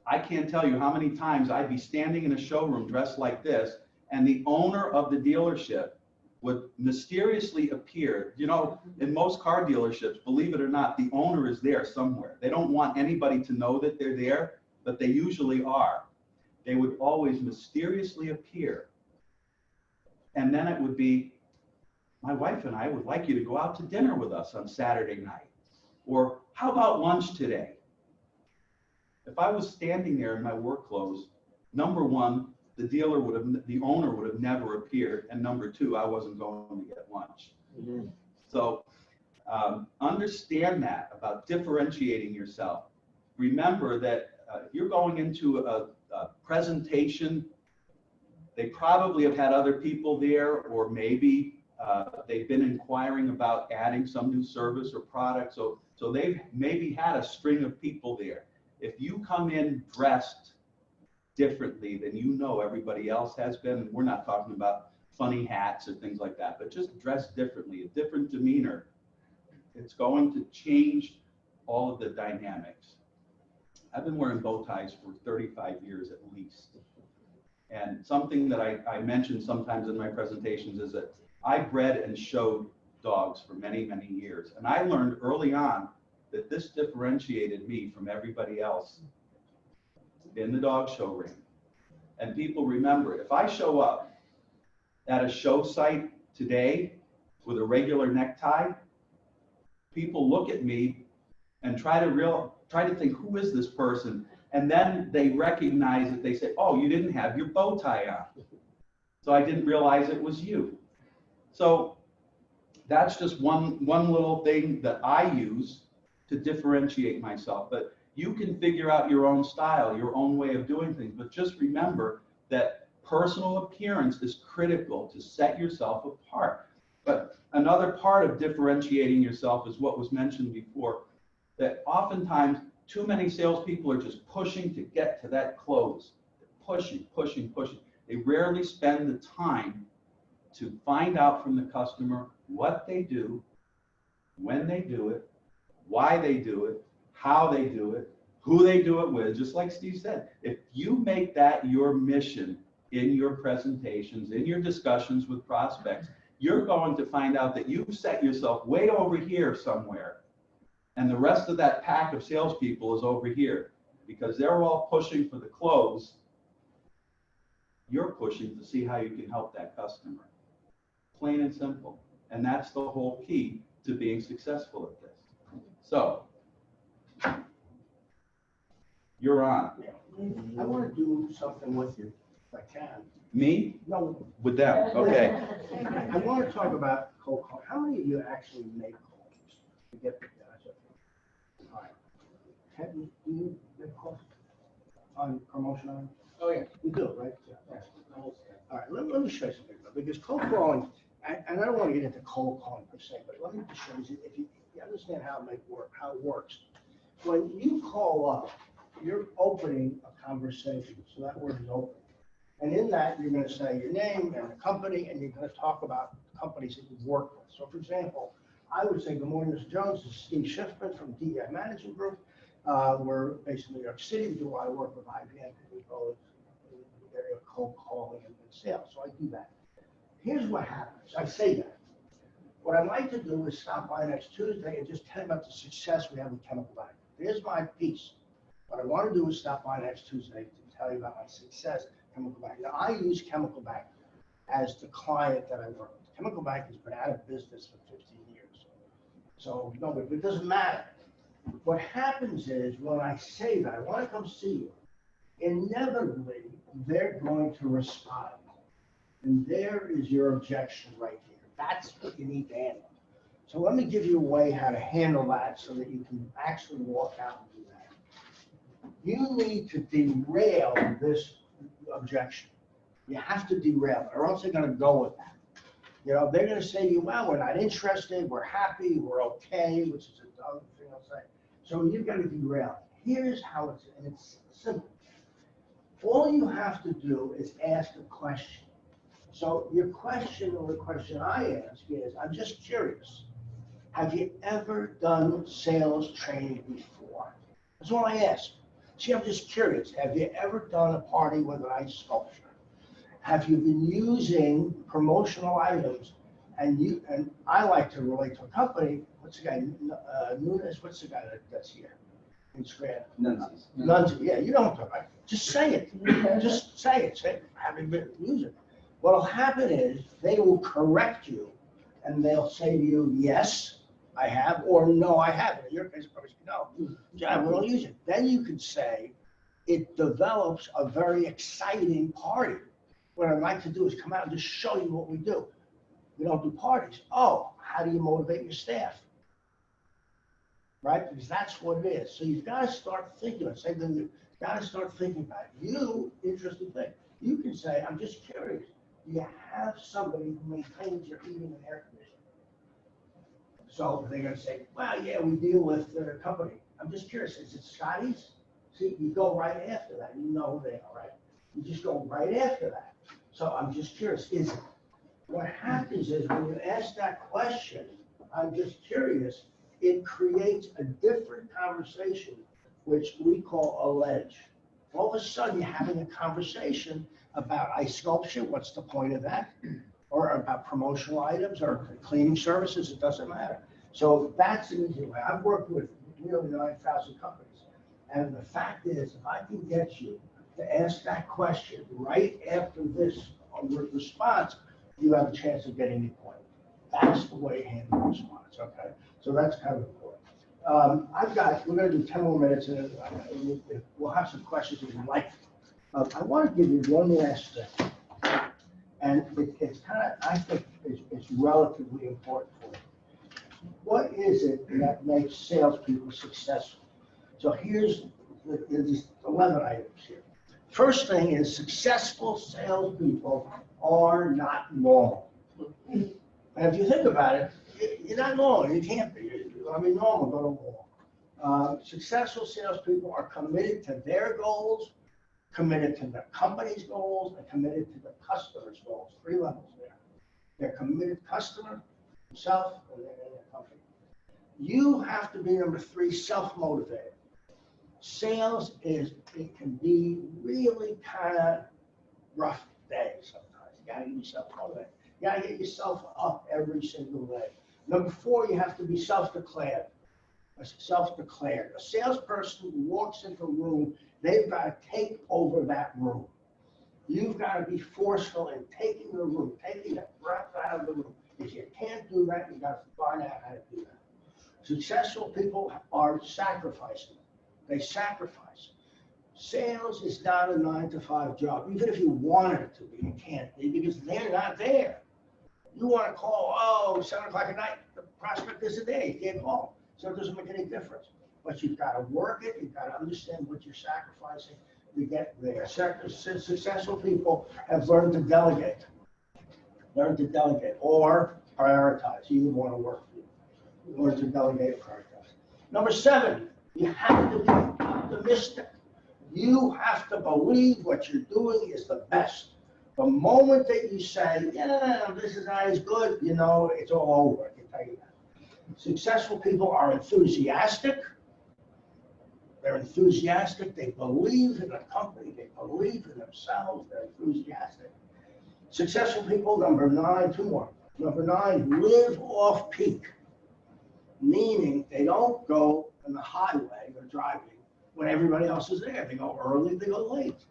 I can't tell you how many times I'd be standing in a showroom dressed like this, and the owner of the dealership would mysteriously appear. You know, in most car dealerships, believe it or not, the owner is there somewhere. They don't want anybody to know that they're there, but they usually are. They would always mysteriously appear. And then it would be, my wife and I would like you to go out to dinner with us on Saturday night. Or how about lunch today? If I was standing there in my work clothes, number one, the owner would have never appeared, and number two, I wasn't going to get lunch. Mm-hmm. So understand that about differentiating yourself. Remember that if you're going into a presentation, they probably have had other people there, or maybe they've been inquiring about adding some new service or product. So they've maybe had a string of people there. If you come in dressed differently than you know everybody else has been, and we're not talking about funny hats or things like that, but just dress differently, a different demeanor, it's going to change all of the dynamics. I've been wearing bow ties for 35 years at least. And something that I mention sometimes in my presentations is that I bred and showed dogs for many, many years. And I learned early on that this differentiated me from everybody else in the dog show ring. And people remember, if I show up at a show site today with a regular necktie, people look at me and try to think, who is this person? And then they recognize it. They say, oh, you didn't have your bow tie on. So I didn't realize it was you. So that's just one little thing that I use to differentiate myself. But you can figure out your own style, your own way of doing things. But just remember that personal appearance is critical to set yourself apart. But another part of differentiating yourself is what was mentioned before, that oftentimes too many salespeople are just pushing to get to that close. Pushing. They rarely spend the time to find out from the customer what they do, when they do it, why they do it, how they do it, who they do it with. Just like Steve said, if you make that your mission in your presentations, in your discussions with prospects, you're going to find out that you've set yourself way over here somewhere, and the rest of that pack of salespeople is over here, because they're all pushing for the close. You're pushing to see how you can help that customer. Plain and simple. And that's the whole key to being successful at this. So, you're on.
I want to do something with you, if I can.
Me?
No,
With them, okay.
I want to talk about cold call. How many of you actually make calls to get the guys? All right. Do you make calls on promotion on?
Oh, yeah.
You do, right? Yeah. All right, let me show you something, because cold calling, and I don't want to get into cold calling per se, but let me just show you, if you understand how it works. When you call up, you're opening a conversation, so that word is open. And in that, you're going to say your name and the company, and you're going to talk about companies that you've worked with. So, for example, I would say, good morning, Mr. Jones. This is Steve Schiffman from DI Management Group. We're based in New York City. We do a lot of work with IBM, we call it in the area of cold calling and sales. So I do that. Here's what happens. I say that. What I'd like to do is stop by next Tuesday and just tell you about the success we have with Chemical Bank. Here's my piece. What I want to do is stop by next Tuesday to tell you about my success. Chemical Bank. Now, I use Chemical Bank as the client that I work with. Chemical Bank has been out of business for 15 years. So, no, but it doesn't matter. What happens is when I say that, I want to come see you, inevitably, they're going to respond. And there is your objection right here. That's what you need to handle. So let me give you a way how to handle that so that you can actually walk out and do that. You need to derail this objection. You have to derail it, or else they're going to go with that. You know, they're going to say to you, well, we're not interested, we're happy, we're okay, which is another thing I'll say. So you've got to derail it. Here's how it's simple. All you have to do is ask a question. So your question, or the question I ask is, I'm just curious, have you ever done sales training before? That's all I ask. See, I'm just curious. Have you ever done a party with an ice sculpture? Have you been using promotional items? And I like to relate to a company. What's the guy, Nunes? What's the guy that's here in Scranton? Nunzi. Yeah, you don't talk about it. Just say it. Just say it. Say, have you been using it? What'll happen is they will correct you, and they'll say to you, yes, I have, or no, I haven't. In your case, probably no, I won't use it. Then you could say it develops a very exciting party. What I'd like to do is come out and just show you what we do. We don't do parties. Oh, how do you motivate your staff? Right? Because that's what it is. So you've got to start thinking. Same thing, you've got to start thinking about it. You, interesting thing. You can say, I'm just curious. You have somebody who maintains your heating and air conditioning. So they're going to say, well, yeah, we deal with the company. I'm just curious, is it Scotty's? See, you go right after that. You know who they are, right? You just go right after that. So I'm just curious, is it? What happens is when you ask that question, I'm just curious, it creates a different conversation, which we call a ledge. All of a sudden, you're having a conversation about ice sculpture. What's the point of that? Or about promotional items or cleaning services, it doesn't matter. So that's an easy way. I've worked with nearly 9,000 companies. And the fact is, if I can get you to ask that question right after this response, you have a chance of getting the point. That's the way to handle the response, okay? So that's kind of important. we're gonna do 10 more minutes and we'll have some questions if you like. I want to give you one last thing. And it's kind of, I think it's relatively important for you. What is it that makes salespeople successful? So there's 11 items here. First thing is successful salespeople are not normal. And if you think about it, you're not normal. You can't be. I mean, normal, go to wall. Successful salespeople are committed to their goals, committed to the company's goals, and committed to the customer's goals. 3 levels there. They're committed customer, himself, and then the company. You have to be number 3, self-motivated. Sales it can be really kind of rough day sometimes. You gotta get yourself motivated. You gotta get yourself up every single day. Number 4, you have to be self-declared. Self-declared. A salesperson who walks into a room, they've got to take over that room. You've got to be forceful in taking the room, taking the breath out of the room. If you can't do that, you got to find out how to do that. Successful people are sacrificing. They sacrifice. Sales is not a 9-to-5 job. Even if you wanted it to be, it can't be because they're not there. You want to call, 7 o'clock at night, the prospect isn't there, you can't call. So it doesn't make any difference. But you've got to work it, you've got to understand what you're sacrificing to get there. Successful people have learned to delegate. Learn to delegate or prioritize. Either one will work for you. Learn to delegate or prioritize. Number 7, you have to be optimistic. You have to believe what you're doing is the best. The moment that you say, yeah, this is not as good, it's all over, I can tell you that. Successful people are enthusiastic. They're enthusiastic. They believe in the company. They believe in themselves. They're enthusiastic. Successful people, number 9, 2 more. Number 9, live off peak. Meaning they don't go on the highway or driving when everybody else is there. They go early, they go late.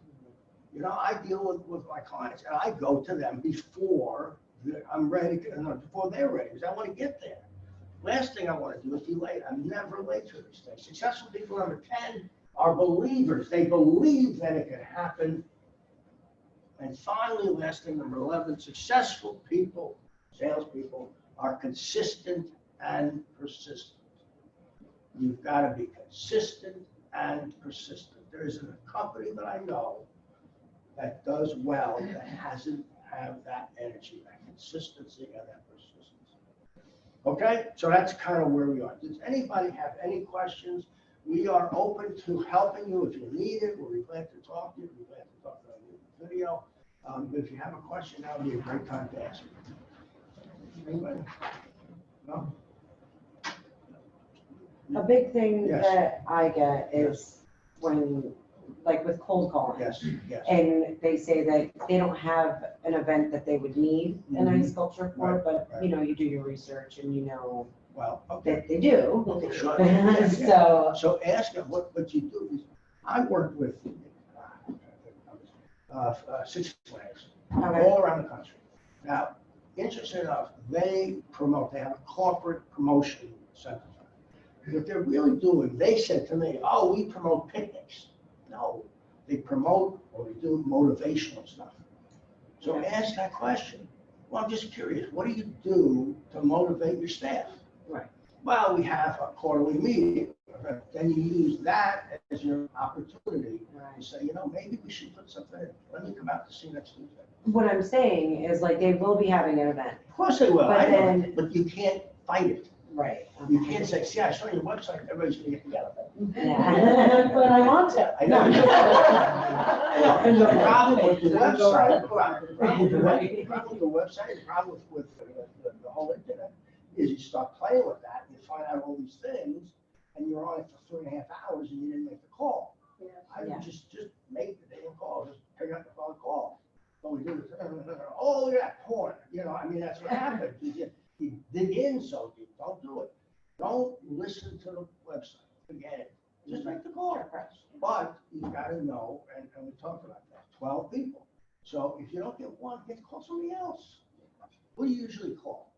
I deal with my clients and I go to them before I'm ready, before they're ready, because I want to get there. Last thing I want to do is be late. I'm never late for these things. Successful people, number 10, are believers. They believe that it can happen. And finally, last thing, number 11, successful people, salespeople, are consistent and persistent. You've got to be consistent and persistent. There isn't a company that I know that does well that hasn't have that energy, that consistency, and that persistence. Okay, so that's kind of where we are. Does anybody have any questions? We are open to helping you if you need it. We'll be glad to talk to you. We'll be glad to talk about the video. But if you have a question, that would be a great time to ask. Anybody? No?
A big thing
Yes.
that I get is when, like with cold calling.
Yes, yes.
And they say that they don't have an event that they would need an ice sculpture for,
Right,
but
right.
you do your research and
Well, okay.
that they do.
Okay, sure. Yeah.
So,
So ask them what you do. Is I work with 6 Flags
okay.
all around the country. Now, interesting enough, they have a corporate promotion center. What they're really doing, they said to me, oh, we promote picnics. No, they promote or they do motivational stuff. So ask that question. Well, I'm just curious, what do you do to motivate your staff?
Right.
Well, we have a quarterly meeting. Then you use that as your opportunity to say, maybe we should put something in. Let me come out to see you next Tuesday.
What I'm saying is like they will be having an event.
Of course they will,
But then-
but you can't fight it.
Right.
You can't say, see, I saw your website, everybody's gonna get together.
Yeah. But I want to.
I know. And the problem with the website, the problem with the website, the problem with the whole internet is you start playing with that, and you find out all these things, and you're on it for 3.5 hours and you didn't make the call. I would just make the damn call, just pick up the phone and call. But we do this, oh, look at that porn, that's what happens. You dig in so deep, don't do it. Don't listen to the website, forget it. Just make the call. But you've got to know, and we talked about that, 12 people. So if you don't get one, call somebody else. Who do you usually call?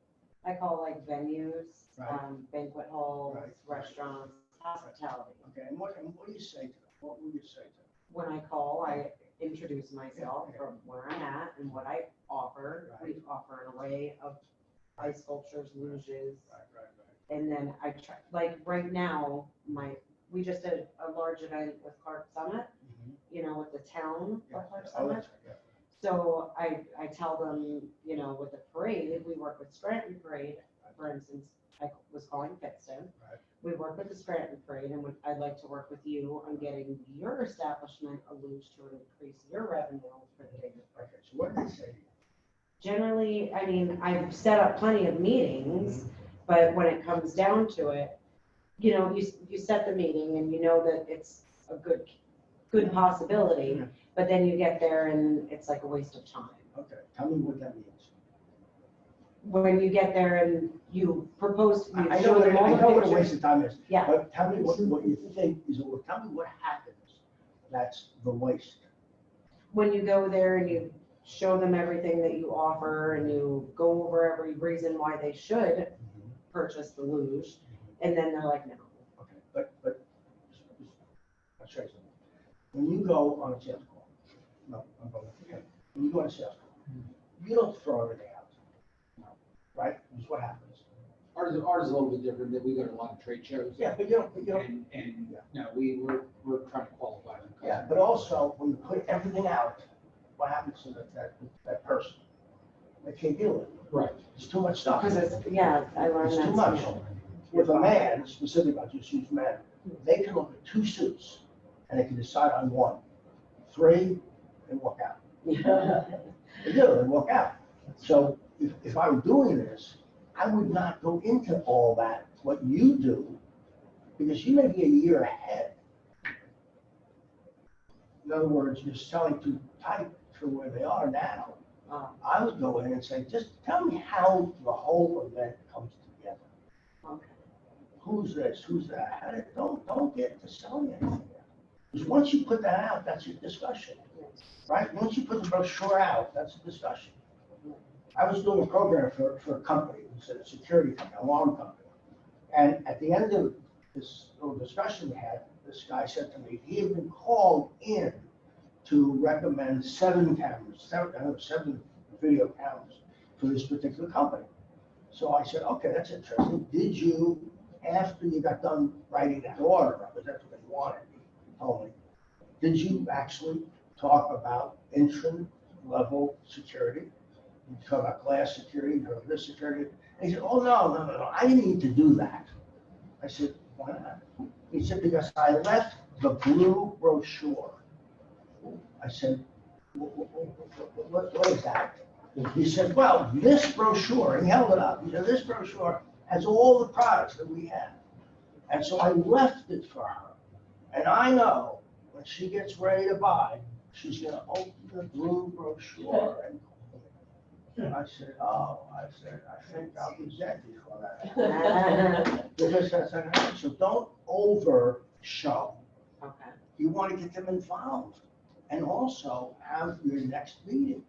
I call like venues,
Right.
banquet halls,
Right.
restaurants, hospitality.
Okay, and what do you say to them? What will you say to them?
When I call, I introduce myself
Yeah.
from where I'm at and what I offer.
Right.
We offer an array of ice sculptures, luges,
Right.
and then I try, like right now, we just did a large event with Clark Summit, with the town
Yeah.
of Clark
Oh,
Summit.
that's right, yeah.
So I tell them, with the parade, we work with Scranton Parade, for instance, I was calling Pittston.
Right.
We work with the Scranton Parade, and I'd like to work with you on getting your establishment a luge to increase your revenue for the day of parade.
Okay, so what did they say to you?
Generally, I mean, I've set up plenty of meetings, but when it comes down to it, you set the meeting and you know that it's a good possibility, but then you get there and it's like a waste of time.
Okay, tell me what that means.
When you get there and you propose, you
I know
show
what
them all the
a
pictures.
waste of time is.
Yeah.
But tell me what you think is, or tell me what happens that's the waste.
When you go there and you show them everything that you offer and you go over every reason why they should purchase the luge, and then they're like, no.
Okay, but, I'll show you something. When you go on a sales call, when you go on a sales call, you don't throw everything out. Right? That's what happens.
Ours is a little bit different, that we go to a lot of trade shows.
Yeah, but you don't,
We're trying to qualify them.
yeah, but also, when you put everything out, what happens to that person? They can't deal with it.
Right.
There's too much stuff.
Because I learned
It's
that.
too much. With a man, specifically, I'll just use men, they can look at 2 suits and they can decide on 1. 3, they walk out. They do, they walk out. So if I were doing this, I would not go into all that, what you do, because you may be a year ahead. In other words, you're selling too tight for where they are now. I would go in and say, just tell me how the whole event comes together.
Okay.
Who's this, who's that? Don't get to selling anything yet. Because once you put that out, that's your discussion, right? Once you put the brochure out, that's a discussion. I was doing a program for a company, it was a security company, alarm company. And at the end of this little discussion we had, this guy said to me, he had been called in to recommend 7 video cameras for this particular company. So I said, okay, that's interesting. Did you, after you got done writing that order, because that's what they wanted, he told me, did you actually talk about entrance level security? You talk about glass security, or this security? And he said, oh, no, I didn't need to do that. I said, why not? He said, because I left the blue brochure. I said, what is that? He said, well, this brochure, and he held it up. He said, this brochure has all the products that we have. And so I left it for her. And I know when she gets ready to buy, she's going to open the blue brochure and I said, I think I'll be dead before that. Because that's not happening. So don't overshow.
Okay.
You want to get them involved and also have your next meeting.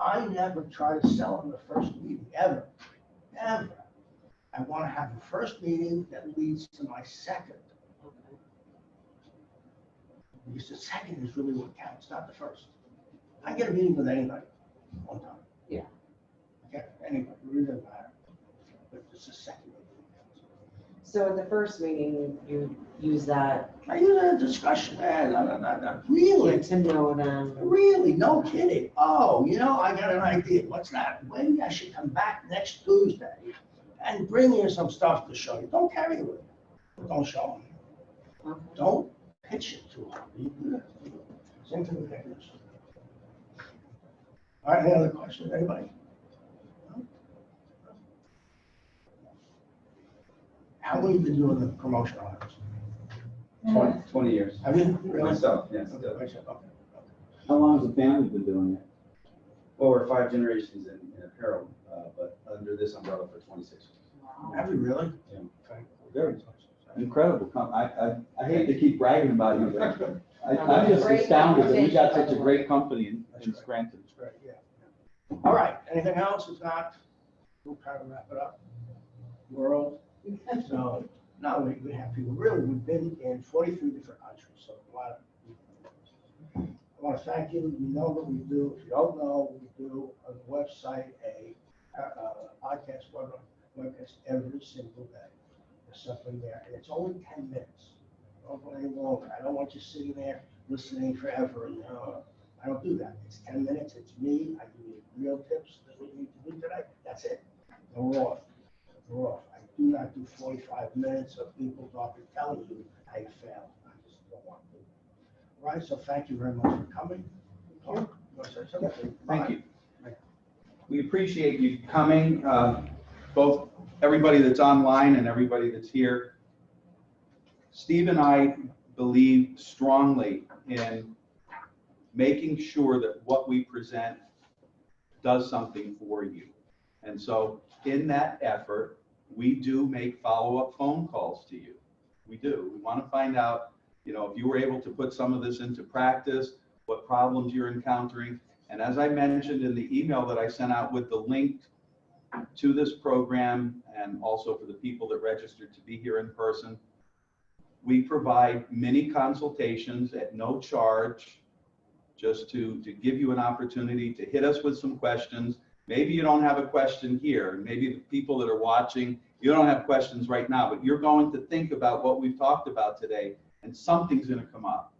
I never try to sell in the first meeting, ever. I want to have the first meeting that leads to my second.
Okay.
Because the second is really what counts, not the first. I get a meeting with anybody one time.
Yeah.
Okay, anybody, it really doesn't matter. But it's the second meeting.
So at the first meeting, you use that
I use a discussion, no, really,
to know them.
really, no kidding. Oh, I got an idea. What's that? Maybe I should come back next Tuesday and bring you some stuff to show you. Don't carry it with you. Don't show them.
Okay.
Don't pitch it to them. You do that. Same thing with English. All right, any other questions, anybody? How long have you been doing the promotional efforts?
20 years.
Have you? Really?
Myself, yes.
Okay.
How long has the family been doing it?
Over 5 generations in apparel, but under this umbrella for 26 years.
Have you really?
Yeah.
Okay.
Very incredible. I hate to keep bragging about you, but I'm just astounded that we got such a great company in Scranton.
That's great, yeah. All right, anything else? If not, we'll kind of wrap it up. world. So, no, we have people, really, we've been in 43 different countries, so a lot of people. I want to thank you. You know what we do. If you don't know, we do on the website a podcast, webcast every single day. There's something there, and it's only 10 minutes. Don't go any longer. I don't want you sitting there listening forever. No, I don't do that. It's 10 minutes. It's me. I give you real tips that we need to do today. That's it. And we're off. We're off. I do not do 45 minutes of people talking, telling you how you failed. I just don't want to. All right, so thank you very much for coming. You want to say something?
Thank you. We appreciate you coming, both everybody that's online and everybody that's here. Steve and I believe strongly in making sure that what we present does something for you. And so in that effort, we do make follow-up phone calls to you. We do. We want to find out, you know, if you were able to put some of this into practice, what problems you're encountering. And as I mentioned in the email that I sent out with the link to this program, and also for the people that registered to be here in person, we provide mini consultations at no charge, just to give you an opportunity to hit us with some questions. Maybe you don't have a question here. Maybe the people that are watching, you don't have questions right now, but you're going to think about what we've talked about today, and something's going to come up.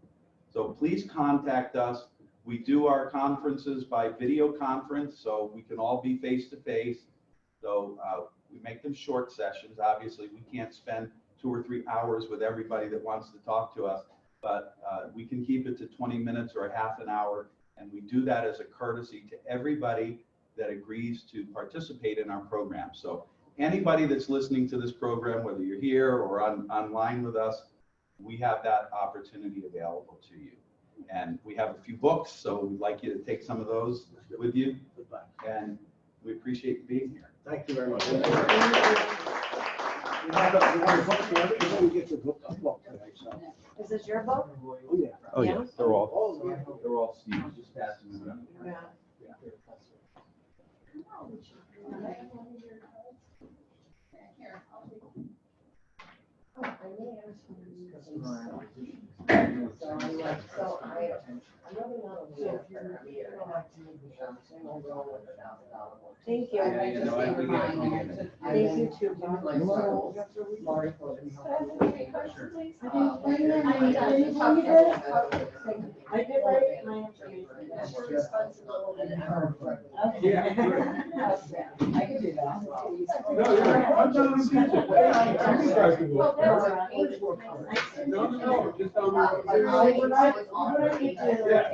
So please contact us. We do our conferences by video conference, so we can all be face to face. So we make them short sessions. Obviously, we can't spend 2 or 3 hours with everybody that wants to talk to us, but we can keep it to 20 minutes or a half an hour. And we do that as a courtesy to everybody that agrees to participate in our program. So anybody that's listening to this program, whether you're here or online with us, we have that opportunity available to you. And we have a few books, so we'd like you to take some of those with you. And we appreciate you being here.
Thank you very much. You have a book for everybody. You get your book today, so.
Is this your book?
Oh, yeah.
Oh, yeah, they're all
Steve's, just passing them around.
Yeah. Thank you. Thank you too. I did write my information.
Yeah.
I can do that.
No, just tell me.
I need to.